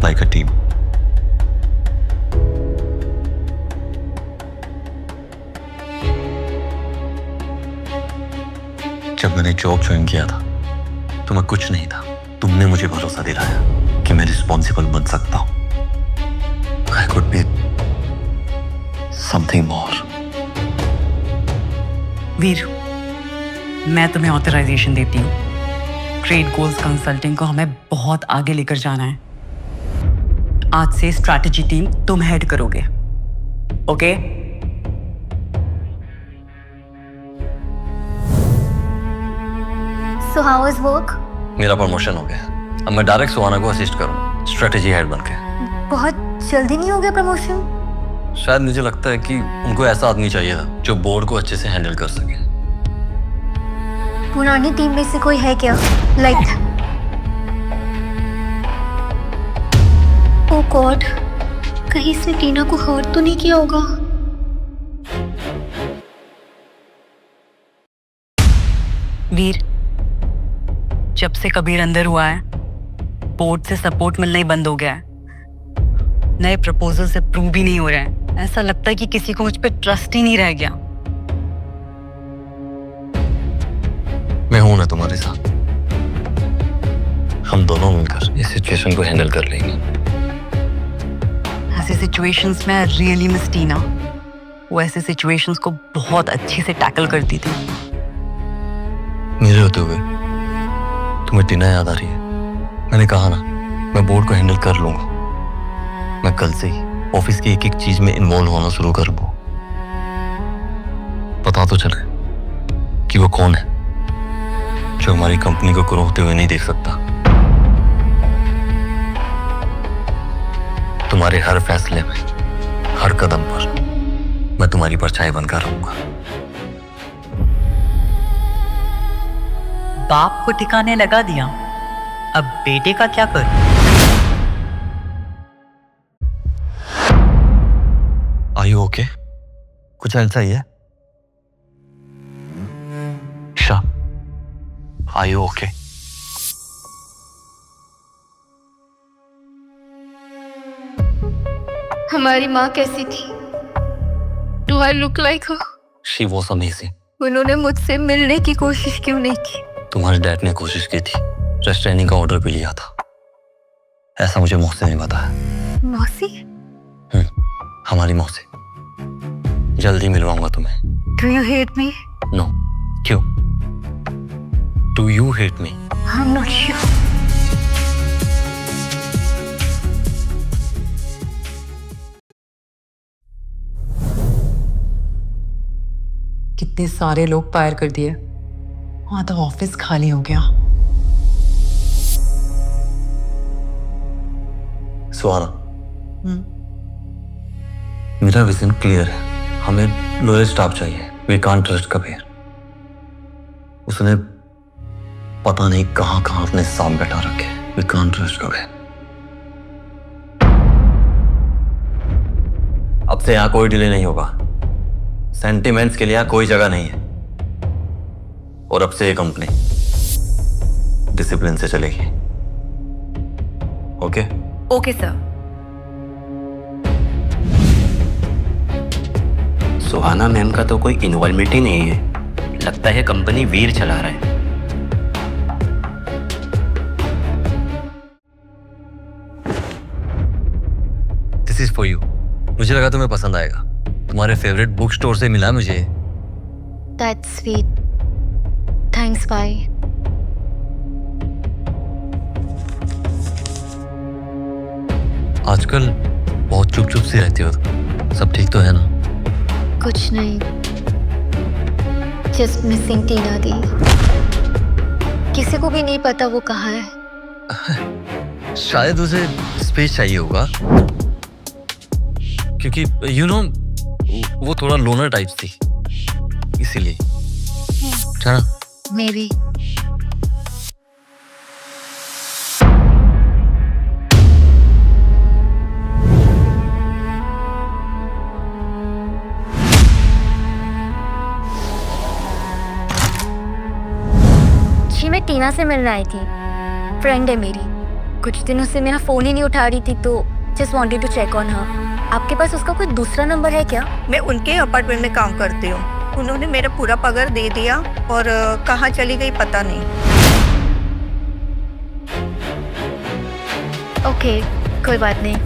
लाइक अ टीम। जब मैंने जॉब ज्वाइन किया था तो मैं कुछ नहीं था। तुमने मुझे भरोसा दिलाया कि मैं रिस्पॉन्सिबल बन सकता हूं। I could be something more. Veer, मैं तुम्हें ऑथराइजेशन देती हूँ। ग्रेट गोल्स कंसल्टिंग को हमें बहुत आगे लेकर जाना है। आज से स्ट्रैटेजी टीम तुम हेड करोगे, okay? So how is work? मेरा प्रमोशन हो गया, अब मैं डायरेक्ट सुहाना को असिस्ट करूँ स्ट्रेटेजी हेड बनके। बहुत जल्दी नहीं हो गया प्रमोशन? शायद मुझे लगता है कि उनको ऐसा आदमी चाहिए था जो बोर्ड को अच्छे से हैंडल कर सके। पुरानी टीम में से कोई है क्या? लाइक ओह गॉड, कहीं इसने टीना को हर्ट तो नहीं किया होगा? वीर, जब से कबीर अंदर हुआ है, बोर्ड से सपोर्ट मिलना ही बंद हो गया है। नए प्रपोजल से अप्रूव भी नहीं हो रहे हैं। ऐसा लगता है कि किसी को मुझ पे ट्रस्ट ही नहीं रह गया। मैं हूं ना तुम्हारे साथ, हम दोनों मिलकर इस सिचुएशन को हैंडल कर लेंगे। ऐसे सिचुएशंस में रियली मिस टीना। वो ऐसे सिचुएशंस को बहुत अच्छे से टैकल करती थी। मेरे होते हुए तुम्हें टीना याद आ रही है? मैंने कहा ना, मैं बोर्ड को हैंडल कर लूंगा। मैं कल से ही ऑफिस की एक एक चीज में इन्वॉल्व होना शुरू कर दूं। पता तो चले कि वो कौन है जो हमारी कंपनी को ग्रो होते हुए नहीं देख सकता। तुम्हारे हर फैसले में, हर कदम पर मैं तुम्हारी परछाई बनकर रहूंगा। बाप को ठिकाने लगा दिया, अब बेटे का क्या करूं? Are you okay? कुछ ऐसा ही है? Isha, are you okay? हमारी माँ कैसी थी? Do I look like her? She was amazing. उन्होंने मुझसे मिलने की कोशिश क्यों नहीं की? तुम्हारे डैड ने कोशिश की थी, रेस्ट्रेनिंग का ऑर्डर भी लिया था। ऐसा मुझे मौसी ने बताया। मौसी? हमारी मौसी। जल्दी मिलवाऊंगा तुम्हें। Do you hate me? No, क्यों? Do you hate me? I'm not sure. कितने सारे लोग फायर कर दिए, वहां तो ऑफिस खाली हो गया। सुहाना, मेरा विजन क्लियर है। हमें लॉयल स्टाफ चाहिए। We can't trust Kabir. उसने पता नहीं कहां कहां अपने साथ बैठा रखे। We can't trust Kabir. अब से यहां कोई डिले नहीं होगा। सेंटिमेंट्स के लिए यहां कोई जगह नहीं है। और अब से ये कंपनी डिसिप्लिन से चलेगी। Okay? Okay sir. Suhana ma'am का तो कोई इन्वॉल्वमेंट ही नहीं है। लगता है कंपनी वीर चला रहा है। This is for you. मुझे लगा तुम्हें पसंद आएगा। तुम्हारे फेवरेट बुक स्टोर से मिला मुझे। That's sweet. Thanks, bye. आजकल बहुत चुप चुप सी रहती हो। सब ठीक तो है ना? कुछ नहीं, जस्ट मिसिंग टीना दी। किसी को भी नहीं पता वो कहाँ है। शायद उसे स्पेस चाहिए होगा, क्योंकि यू नो वो थोड़ा लोनर टाइप थी, इसीलिए। चला Maybe. जी मैं टीना से मिलने आई थी। फ्रेंड है मेरी। कुछ दिनों से मेरा फोन ही नहीं उठा रही थी, तो just wanted to check on her. आपके पास उसका कोई दूसरा नंबर है क्या? मैं उनके अपार्टमेंट में काम करती हूँ। उन्होंने मेरा पूरा पगार दे दिया और कहाँ चली गई पता नहीं। ओके, कोई बात नहीं।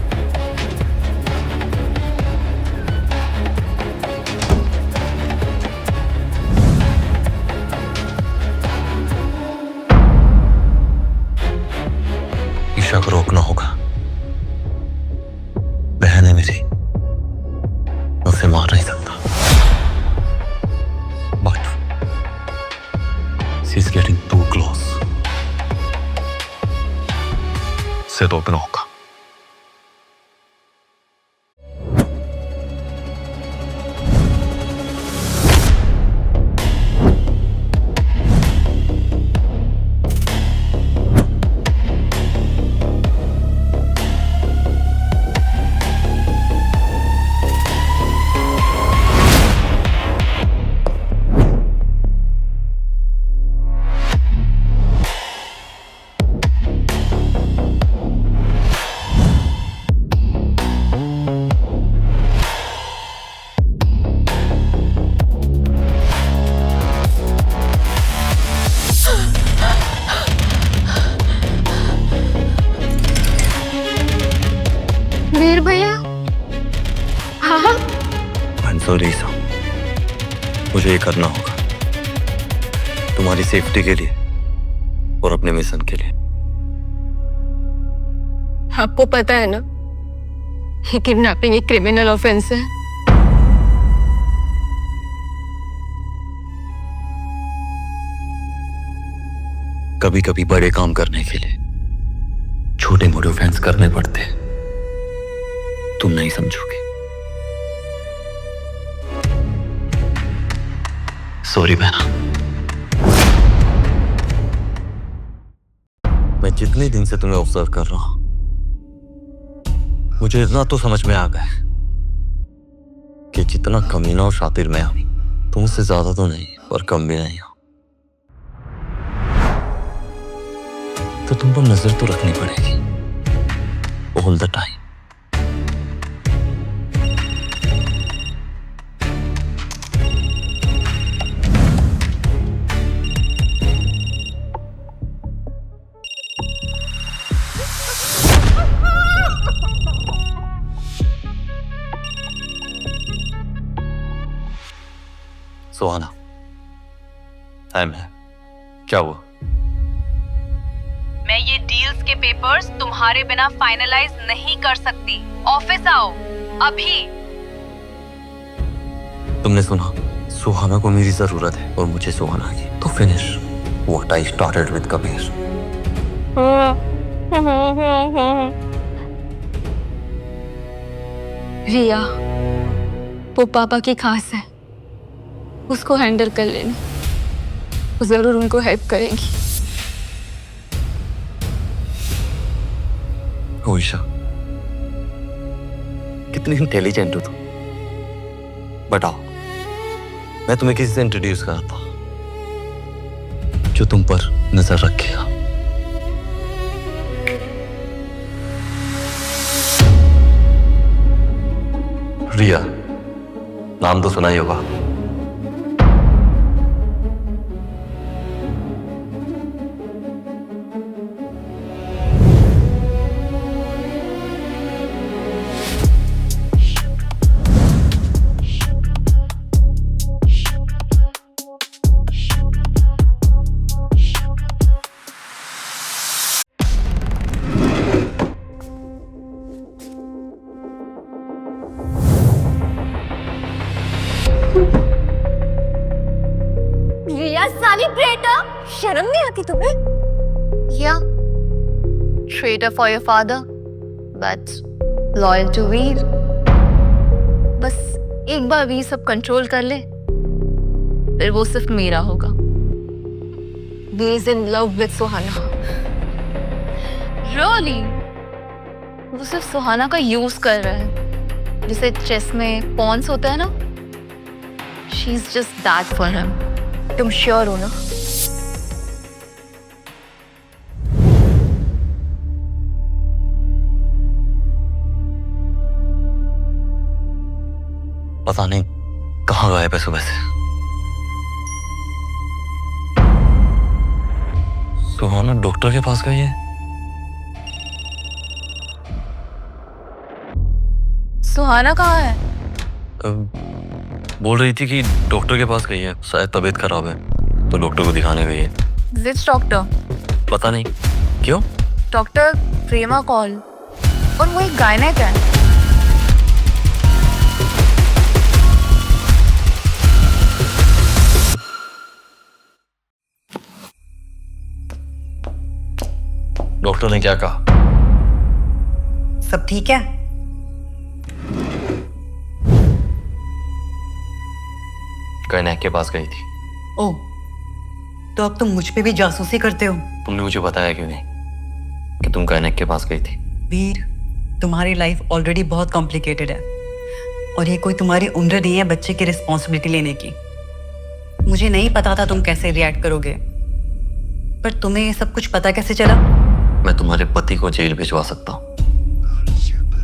ईशा को रोकना होगा। बहन है मेरी, उसे मार नहीं सकता। But she's getting too close. से रोकना होगा। सॉरी ईसा, मुझे ये करना होगा तुम्हारी सेफ्टी के लिए और अपने मिशन के लिए। आपको पता है ना, ये किडनैपिंग एक क्रिमिनल ऑफेंस है। कभी कभी बड़े काम करने के लिए छोटे मोटे ऑफेंस करने पड़ते हैं, तुम नहीं समझोगे। सॉरी बहना। मैं जितने दिन से तुम्हें ऑब्जर्व कर रहा हूं, मुझे इतना तो समझ में आ गया कि जितना कमीना और शातिर मैं हूं, तुमसे ज्यादा तो नहीं पर कम भी नहीं हूं। तो तुम पर नजर तो रखनी पड़ेगी all the time. Suhana, time है, क्या हुआ? मैं ये डील्स के पेपर्स तुम्हारे बिना फाइनलाइज नहीं कर सकती। ऑफिस आओ अभी। तुमने सुना, सुहाना को मेरी जरूरत है और मुझे सुहाना की। तो finish what I started with Kabir. Riya, वो पापा की खास है, उसको हैंडल कर लेना, वो जरूर उनको हेल्प करेगी। ईशा, कितनी इंटेलिजेंट हो तुम। बताओ, मैं तुम्हें किसी से इंट्रोड्यूस करता जो तुम पर नजर रखेगा। रिया, नाम तो सुना ही होगा। रिया साली ट्रेटर, शर्म नहीं आती तुम्हें? Yeah, traitor for your father, but loyal to वीर। बस एक बार वीर सब कंट्रोल कर ले, फिर वो सिर्फ मेरा होगा। He is in love with Suhana. Really? वो सिर्फ सुहाना का यूज कर रहा है, जैसे चेस में पॉन्स होता है ना। She's just that for him. तुम श्योर हो ना? पता नहीं कहाँ गायब है सुबह से। सुहाना डॉक्टर के पास गई है। सुहाना कहाँ है? बोल रही थी कि डॉक्टर के पास गई है, शायद तबीयत खराब है तो डॉक्टर को दिखाने गई है। Which doctor? पता नहीं क्यों। डॉक्टर प्रेमा कॉल, और वो एक गायनेक है। डॉक्टर ने क्या कहा? सब ठीक है? गायनेक के पास गई थी। ओह, तो अब तुम मुझ पे भी जासूसी करते हो? तुमने मुझे बताया क्यों नहीं कि तुम गायनेक के पास गई थी? वीर, तुम्हारी लाइफ ऑलरेडी बहुत कॉम्प्लिकेटेड है और ये कोई तुम्हारी उम्र नहीं है बच्चे की रिस्पॉन्सिबिलिटी लेने की। मुझे नहीं पता था तुम कैसे रिएक्ट करोगे, पर तुम्हें ये सब कुछ पता कैसे चला? मैं तुम्हारे पति को जेल भिजवा सकता हूँ,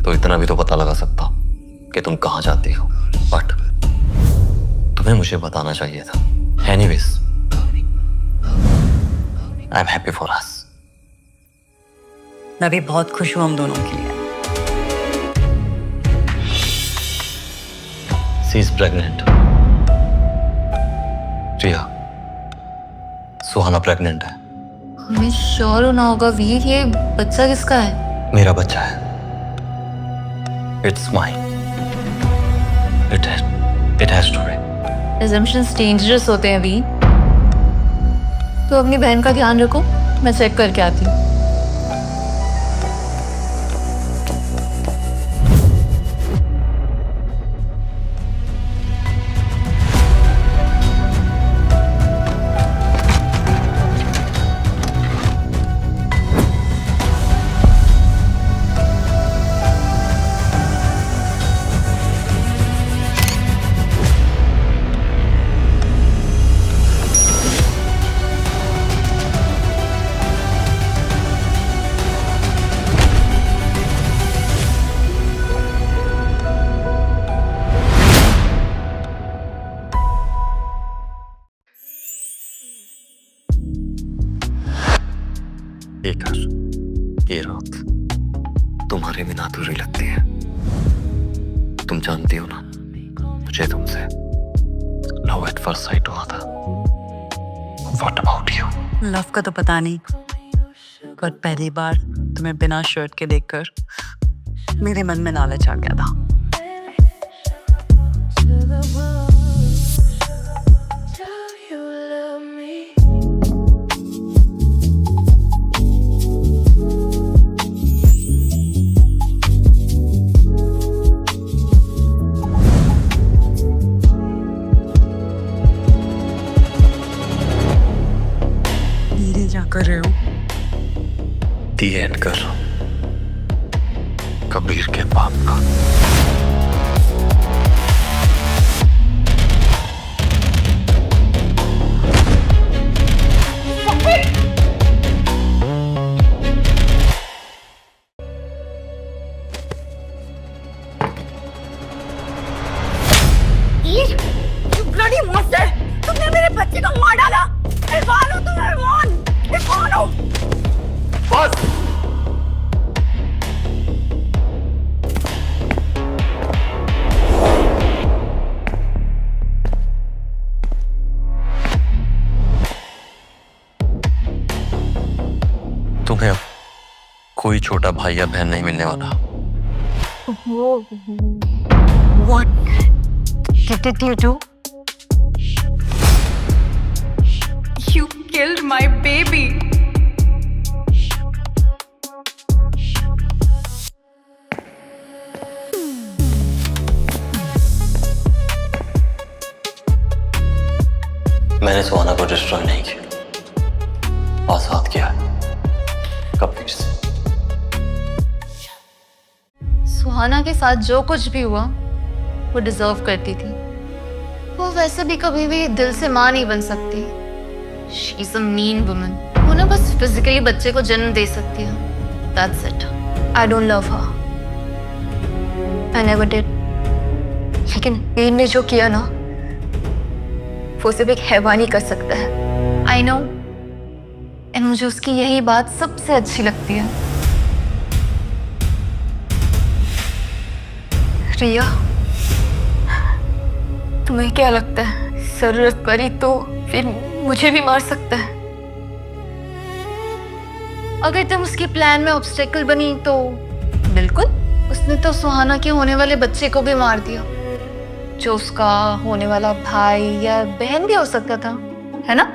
तो इतना भी तो पता लगा सकता हूँ कि तुम कहाँ जाती हो, बट तुम्हें मुझे बताना चाहिए था। Anyways, I am happy for us. मैं भी बहुत खुश हूँ हम दोनों के लिए। She is pregnant. Riya, Suhana pregnant है। हमें श्योर होना होगा वीर, ये बच्चा किसका है? मेरा बच्चा है। It's mine. It has to be. Assumptions dangerous होते हैं वीर। तो अपनी बहन का ध्यान रखो, मैं चेक करके आती हूँ। ये रात तुम्हारे बिना अधूरी लगती है। तुम जानती हो ना, मुझे तुमसे लव एट फर्स्ट साइट हुआ था। What about you? लव का तो पता नहीं, पर पहली बार तुम्हें बिना शर्ट के देखकर मेरे मन में लालच आ गया था। कर रहे हो? दी एंड कर रहा हूं कबीर के पाप का। ब्लडी मॉन्स्टर, तुमने मेरे बच्चे को मार डाला। इरफान हो तुम, इरफान। इरफान हो। बस। तुम्हें अब कोई छोटा भाई या बहन नहीं मिलने वाला। What did you do? You killed my baby. मैंने सुहाना को डिस्ट्रॉय नहीं किया, आजाद किया कबीर से। सुहाना के साथ जो कुछ भी हुआ वो डिजर्व करती थी। वो वैसे भी कभी भी दिल से माँ नहीं बन सकती। She is a mean woman. वो ना बस फिजिकली बच्चे को जन्म दे सकती है। That's it. I don't love her. I never did. लेकिन वीर ने जो किया ना, वो सिर्फ एक हैवानी कर सकता है। आई नो, एंड मुझे उसकी यही बात सबसे अच्छी लगती है। रिया, तुम्हें क्या लगता है जरूरत पड़ी तो फिर मुझे भी मार सकता है? अगर तुम उसके प्लान में ऑब्स्टेकल बनी तो बिल्कुल। उसने तो सुहाना के होने वाले बच्चे को भी मार दिया, जो उसका होने वाला भाई या बहन भी हो सकता था, है ना?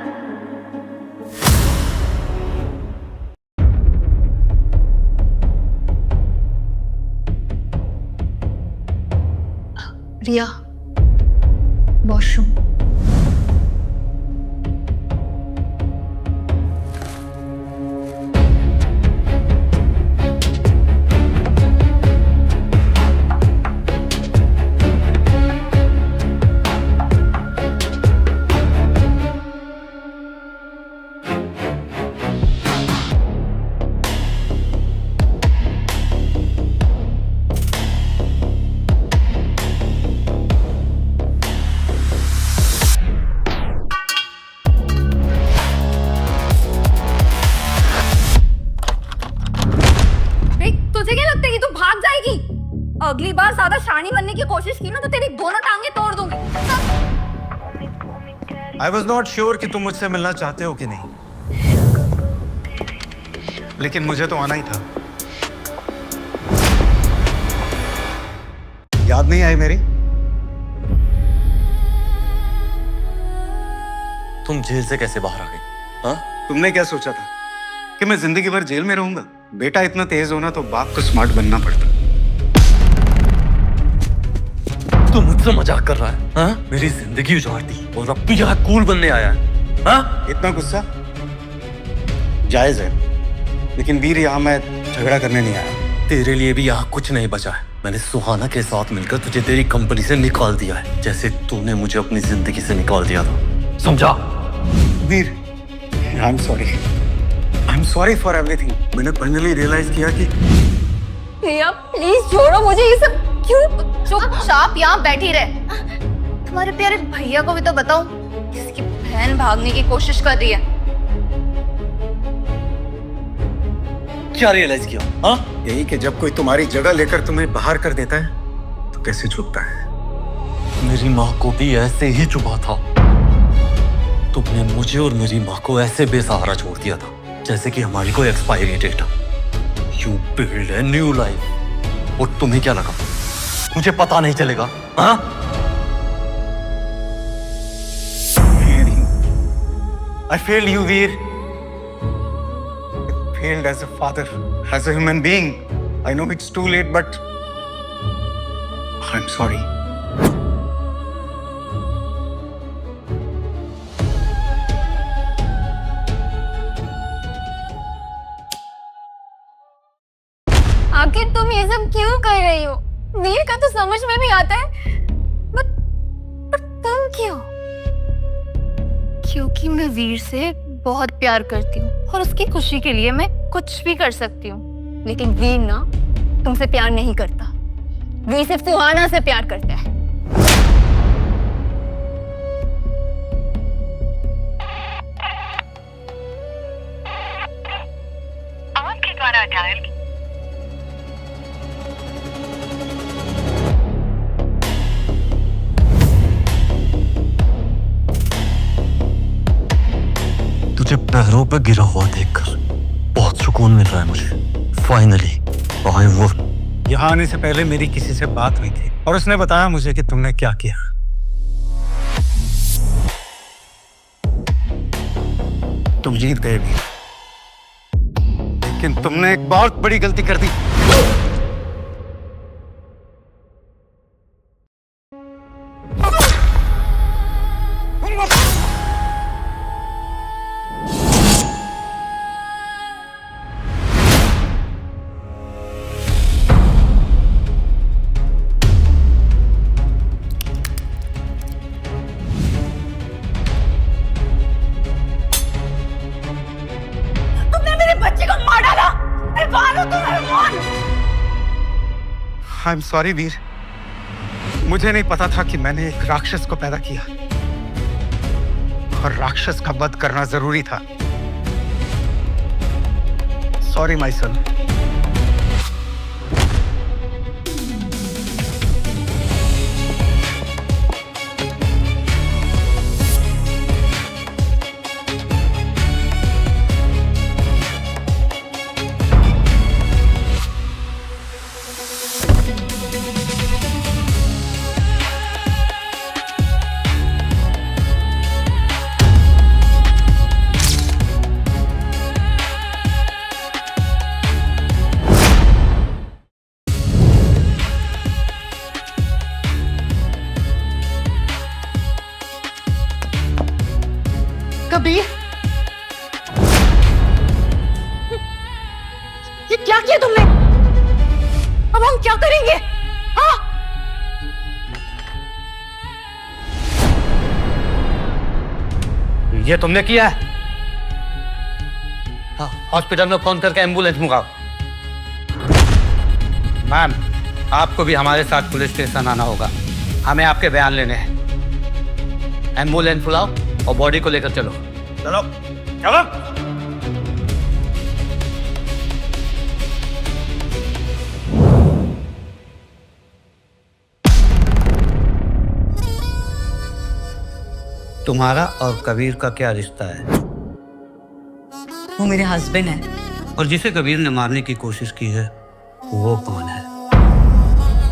रिया, वॉशरूम। रानी बनने की कोशिश की ना तो तेरी दोनों टांगे तोड़ दूंगी। आई वॉज नॉट श्योर कि तुम मुझसे मिलना चाहते हो कि नहीं, लेकिन मुझे तो आना ही था। याद नहीं आई मेरी? तुम जेल से कैसे बाहर आ गई? हाँ? तुमने क्या सोचा था कि मैं जिंदगी भर जेल में रहूंगा? बेटा इतना तेज होना तो बाप को स्मार्ट बनना पड़ता। तू मुझसे मजाक कर रहा है? हाँ? मेरी जिंदगी उजाड़ दी और अब भी यहाँ कूल बनने आया है? हाँ? इतना गुस्सा जायज है, लेकिन वीर यहाँ मैं झगड़ा करने नहीं आया। तेरे लिए भी यहाँ कुछ नहीं बचा है। मैंने सुहाना के साथ मिलकर तुझे तेरी कंपनी से निकाल दिया है, जैसे तूने मुझे अपनी जिंदगी से निकाल दिया था। समझा? Veer, I am sorry for everything. मैंने फाइनली रियलाइज किया कि भैया प्लीज छोड़ो मुझे ये सब। क्यों? चुपचाप यहाँ बैठी रहे। तुम्हारे प्यारे भैया को भी तो बताओ, किसकी बहन भागने की कोशिश कर रही है। क्या रियलाइज किया? हाँ? यही कि जब कोई तुम्हारी जगह लेकर तुम्हें बाहर कर देता है तो कैसे चुपता है। मेरी माँ को भी ऐसे ही चुपा था। तुमने मुझे और मेरी माँ को ऐसे बेसहारा छोड़ दिया था जैसे कि हमारी कोई एक्सपायरी डेट हो। You build a new life. और तुम्हें क्या लगा मुझे पता नहीं चलेगा? हाँ? I failed you, Veer. I failed as a father, as a human being. I know it's too late, but I'm sorry. आखिर तुम ये सब क्यों कर रही हो? वीर का तो समझ में भी आता है, पर तुम क्यों? क्योंकि मैं वीर से बहुत प्यार करती हूँ और उसकी खुशी के लिए मैं कुछ भी कर सकती हूँ। लेकिन वीर ना तुमसे प्यार नहीं करता। वीर सिर्फ सुहाना से प्यार करता है। आपके द्वारा डायल तुझे पैरों पे गिरा हुआ देखकर बहुत सुकून मिल रहा है मुझे। Finally I work. यहाँ आने से पहले मेरी किसी से बात हुई थी और उसने बताया मुझे कि तुमने क्या किया। तुम जीत गए भी, लेकिन तुमने एक बहुत बड़ी गलती कर दी। आई एम सॉरी वीर, मुझे नहीं पता था कि मैंने एक राक्षस को पैदा किया और राक्षस का वध करना जरूरी था। Sorry my son. कबीर, ये क्या किया तुमने? अब हम क्या करेंगे? हाँ? ये तुमने किया है? हाँ, हॉस्पिटल में फोन करके एम्बुलेंस मंगाओ। मैम, आपको भी हमारे साथ पुलिस स्टेशन आना होगा। हमें आपके बयान लेने हैं। एम्बुलेंस बुलाओ और बॉडी को लेकर चलो। चलो चलो। तुम्हारा और कबीर का क्या रिश्ता है? वो मेरे हस्बैंड है। और जिसे कबीर ने मारने की कोशिश की है वो कौन है?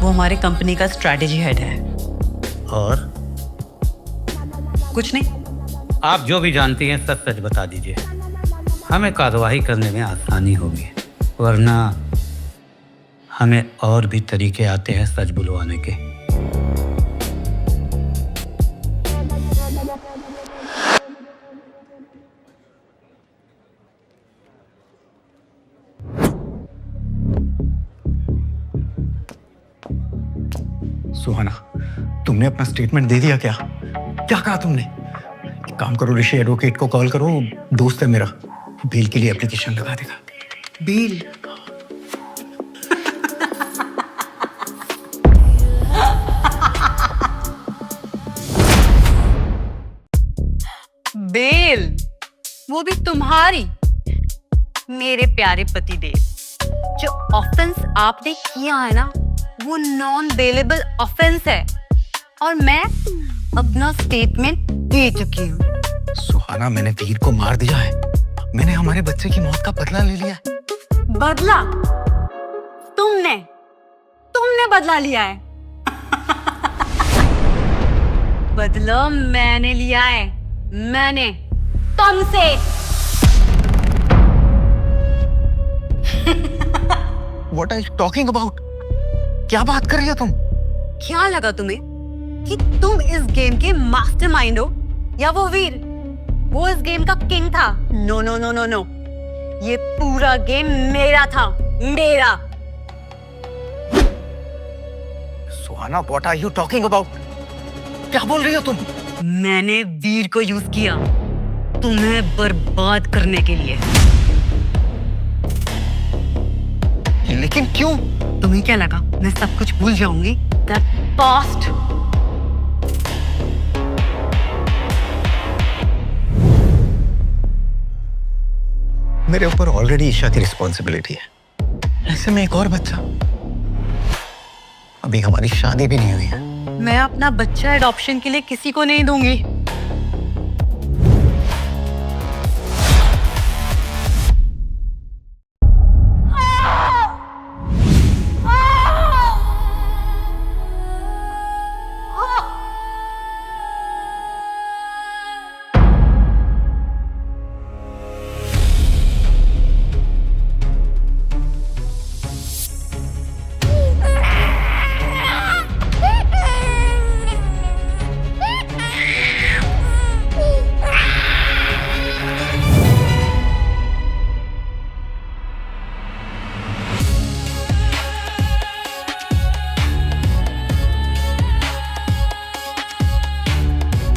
वो हमारे कंपनी का स्ट्रैटेजी हेड है। और कुछ नहीं। आप जो भी जानती हैं सच सच बता दीजिए, हमें कार्रवाई करने में आसानी होगी, वरना हमें और भी तरीके आते हैं सच बुलवाने के। सुहाना, तुमने अपना स्टेटमेंट दे दिया क्या? क्या कहा तुमने? एक काम करो, ऋषि एडवोकेट को कॉल करो, दोस्त है मेरा, बेल के लिए एप्लीकेशन लगा देगा। बेल? बेल? वो भी तुम्हारी? मेरे प्यारे पति देव, जो ऑफेंस आपने किया है ना, वो नॉन बेलेबल ऑफेंस है और मैं अपना स्टेटमेंट दे चुकी हूँ। सुहाना, मैंने वीर को मार दिया है। मैंने हमारे बच्चे की मौत का बदला ले लिया है। बदला? तुमने बदला लिया है? बदला मैंने लिया है, मैंने तुमसे। What are you talking about? क्या बात कर रही हो तुम? क्या लगा तुम्हें कि तुम इस गेम के मास्टरमाइंड हो या वो वीर? वो इस गेम का किंग था। No no no no no, ये पूरा गेम मेरा था, मेरा। सुहाना, what are you talking about? क्या बोल रही हो तुम? मैंने वीर को यूज किया तुम्हें बर्बाद करने के लिए। लेकिन क्यों? तुम्हें क्या लगा मैं सब कुछ भूल जाऊंगी? That past। मेरे ऊपर ऑलरेडी ईशा की रिस्पॉन्सिबिलिटी है, ऐसे में एक और बच्चा। अभी हमारी शादी भी नहीं हुई है। मैं अपना बच्चा एडॉप्शन के लिए किसी को नहीं दूंगी।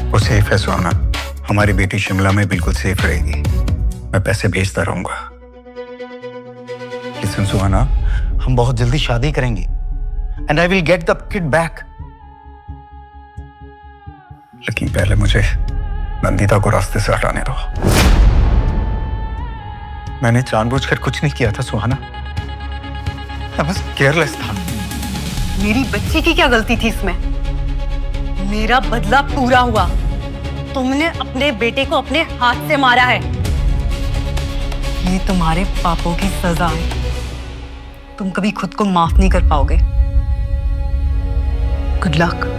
वो सेफ है सुहाना, हमारी बेटी शिमला में बिल्कुल सेफ रहेगी। मैं पैसे भेजता रहूंगा। लिसन सुहाना, हम बहुत जल्दी शादी करेंगे and I will get the kid back. लेकिन पहले मुझे नंदिता को रास्ते से हटाने दो। मैंने जानबूझकर कुछ नहीं किया था सुहाना, मैं बस केयरलेस था। मेरी बच्ची की क्या गलती थी इसमें? मेरा बदला पूरा हुआ। तुमने अपने बेटे को अपने हाथ से मारा है। ये तुम्हारे पापों की सजा है। तुम कभी खुद को माफ नहीं कर पाओगे। Good luck.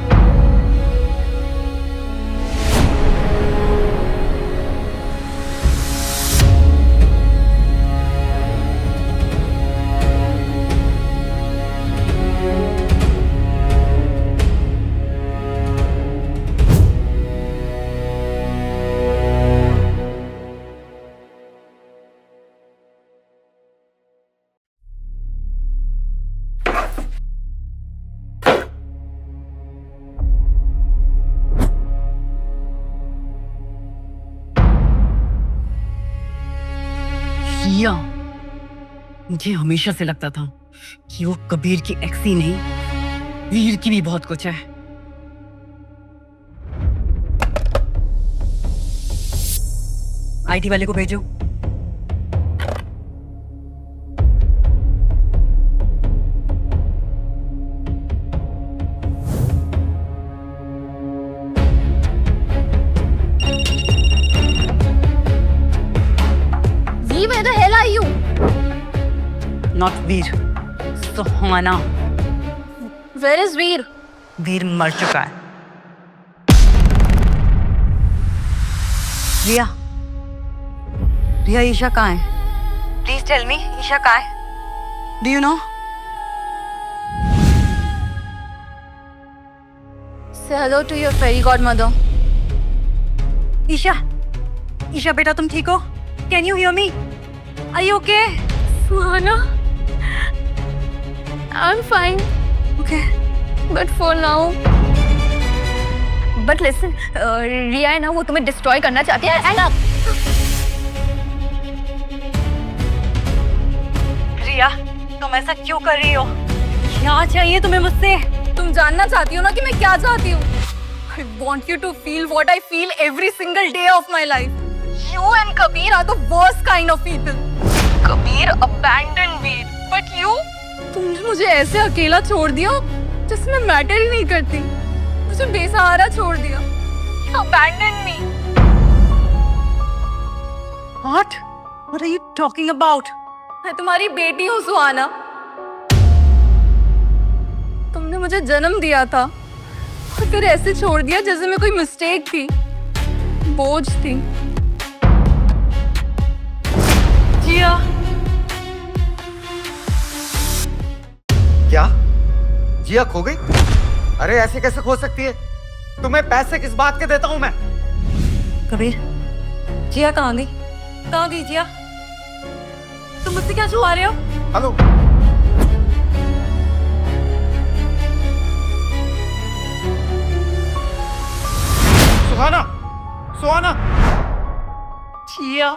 मुझे हमेशा से लगता था कि वो कबीर की एक्स ही नहीं, वीर की भी बहुत कुछ है। आईटी वाले को भेजो। Not Veer, Suhana. Where is Veer? Veer मर चुका है। रिया, रिया, ईशा कहाँ है? प्लीज टेल मी, ईशा कहाँ है? Do you know? Say hello to your fairy godmother. Isha, Isha बेटा तुम ठीक हो? Can you hear me? Are you okay? Suhana, I am fine, okay, but for now. But listen, Riya है ना, वो तुम्हें डिस्ट्रॉय करना चाहती है। रिया, तुम ऐसा क्यों कर रही हो? क्या चाहिए तुम्हें मुझसे? तुम जानना चाहती हो ना कि मैं क्या चाहती हूँ? I want you to feel what I feel every single day of my life. You and Kabir are the worst kind of people. Kabir abandoned me, but you? तुमने मुझे ऐसे अकेला छोड़ दिया जिसमें मैटर ही नहीं करती। मुझे बेसहारा छोड़ दिया। You abandoned me. What? What are you talking about? मैं तुम्हारी बेटी हूँ सुहाना। तुमने मुझे जन्म दिया था और फिर ऐसे छोड़ दिया जैसे मैं कोई मिस्टेक थी, बोझ थी। जिया, क्या जिया खो गई? अरे ऐसे कैसे खो सकती है? तुम्हें पैसे किस बात के देता हूं मैं? कबीर, जिया कहाँ गई? कहाँ गई जिया? तुम मुझसे क्या छुपा रहे हो? हेलो, सुहाना, सुहाना, जिया,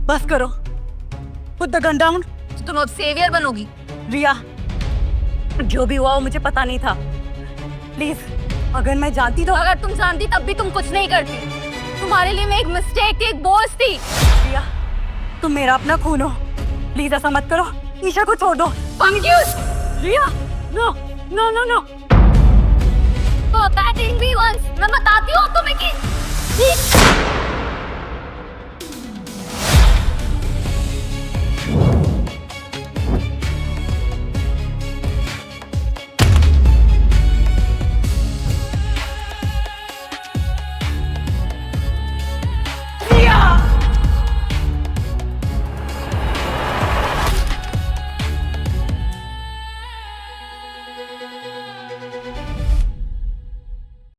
बस करो। Put the gun down. तुम अब सेवियर बनोगी? रिया, जो भी हुआ वो मुझे पता नहीं था। प्लीज, अगर मैं जानती तो। अगर तुम जानती तब भी तुम कुछ नहीं करती। तुम्हारे लिए मैं एक मिस्टेक थी, एक बोझ थी। रिया, तुम मेरा अपना खून हो। प्लीज ऐसा मत करो। ईशा को छोड़ दो। रिया, नो नो नो नो। तो मैं बताती हूँ तुम्हें कि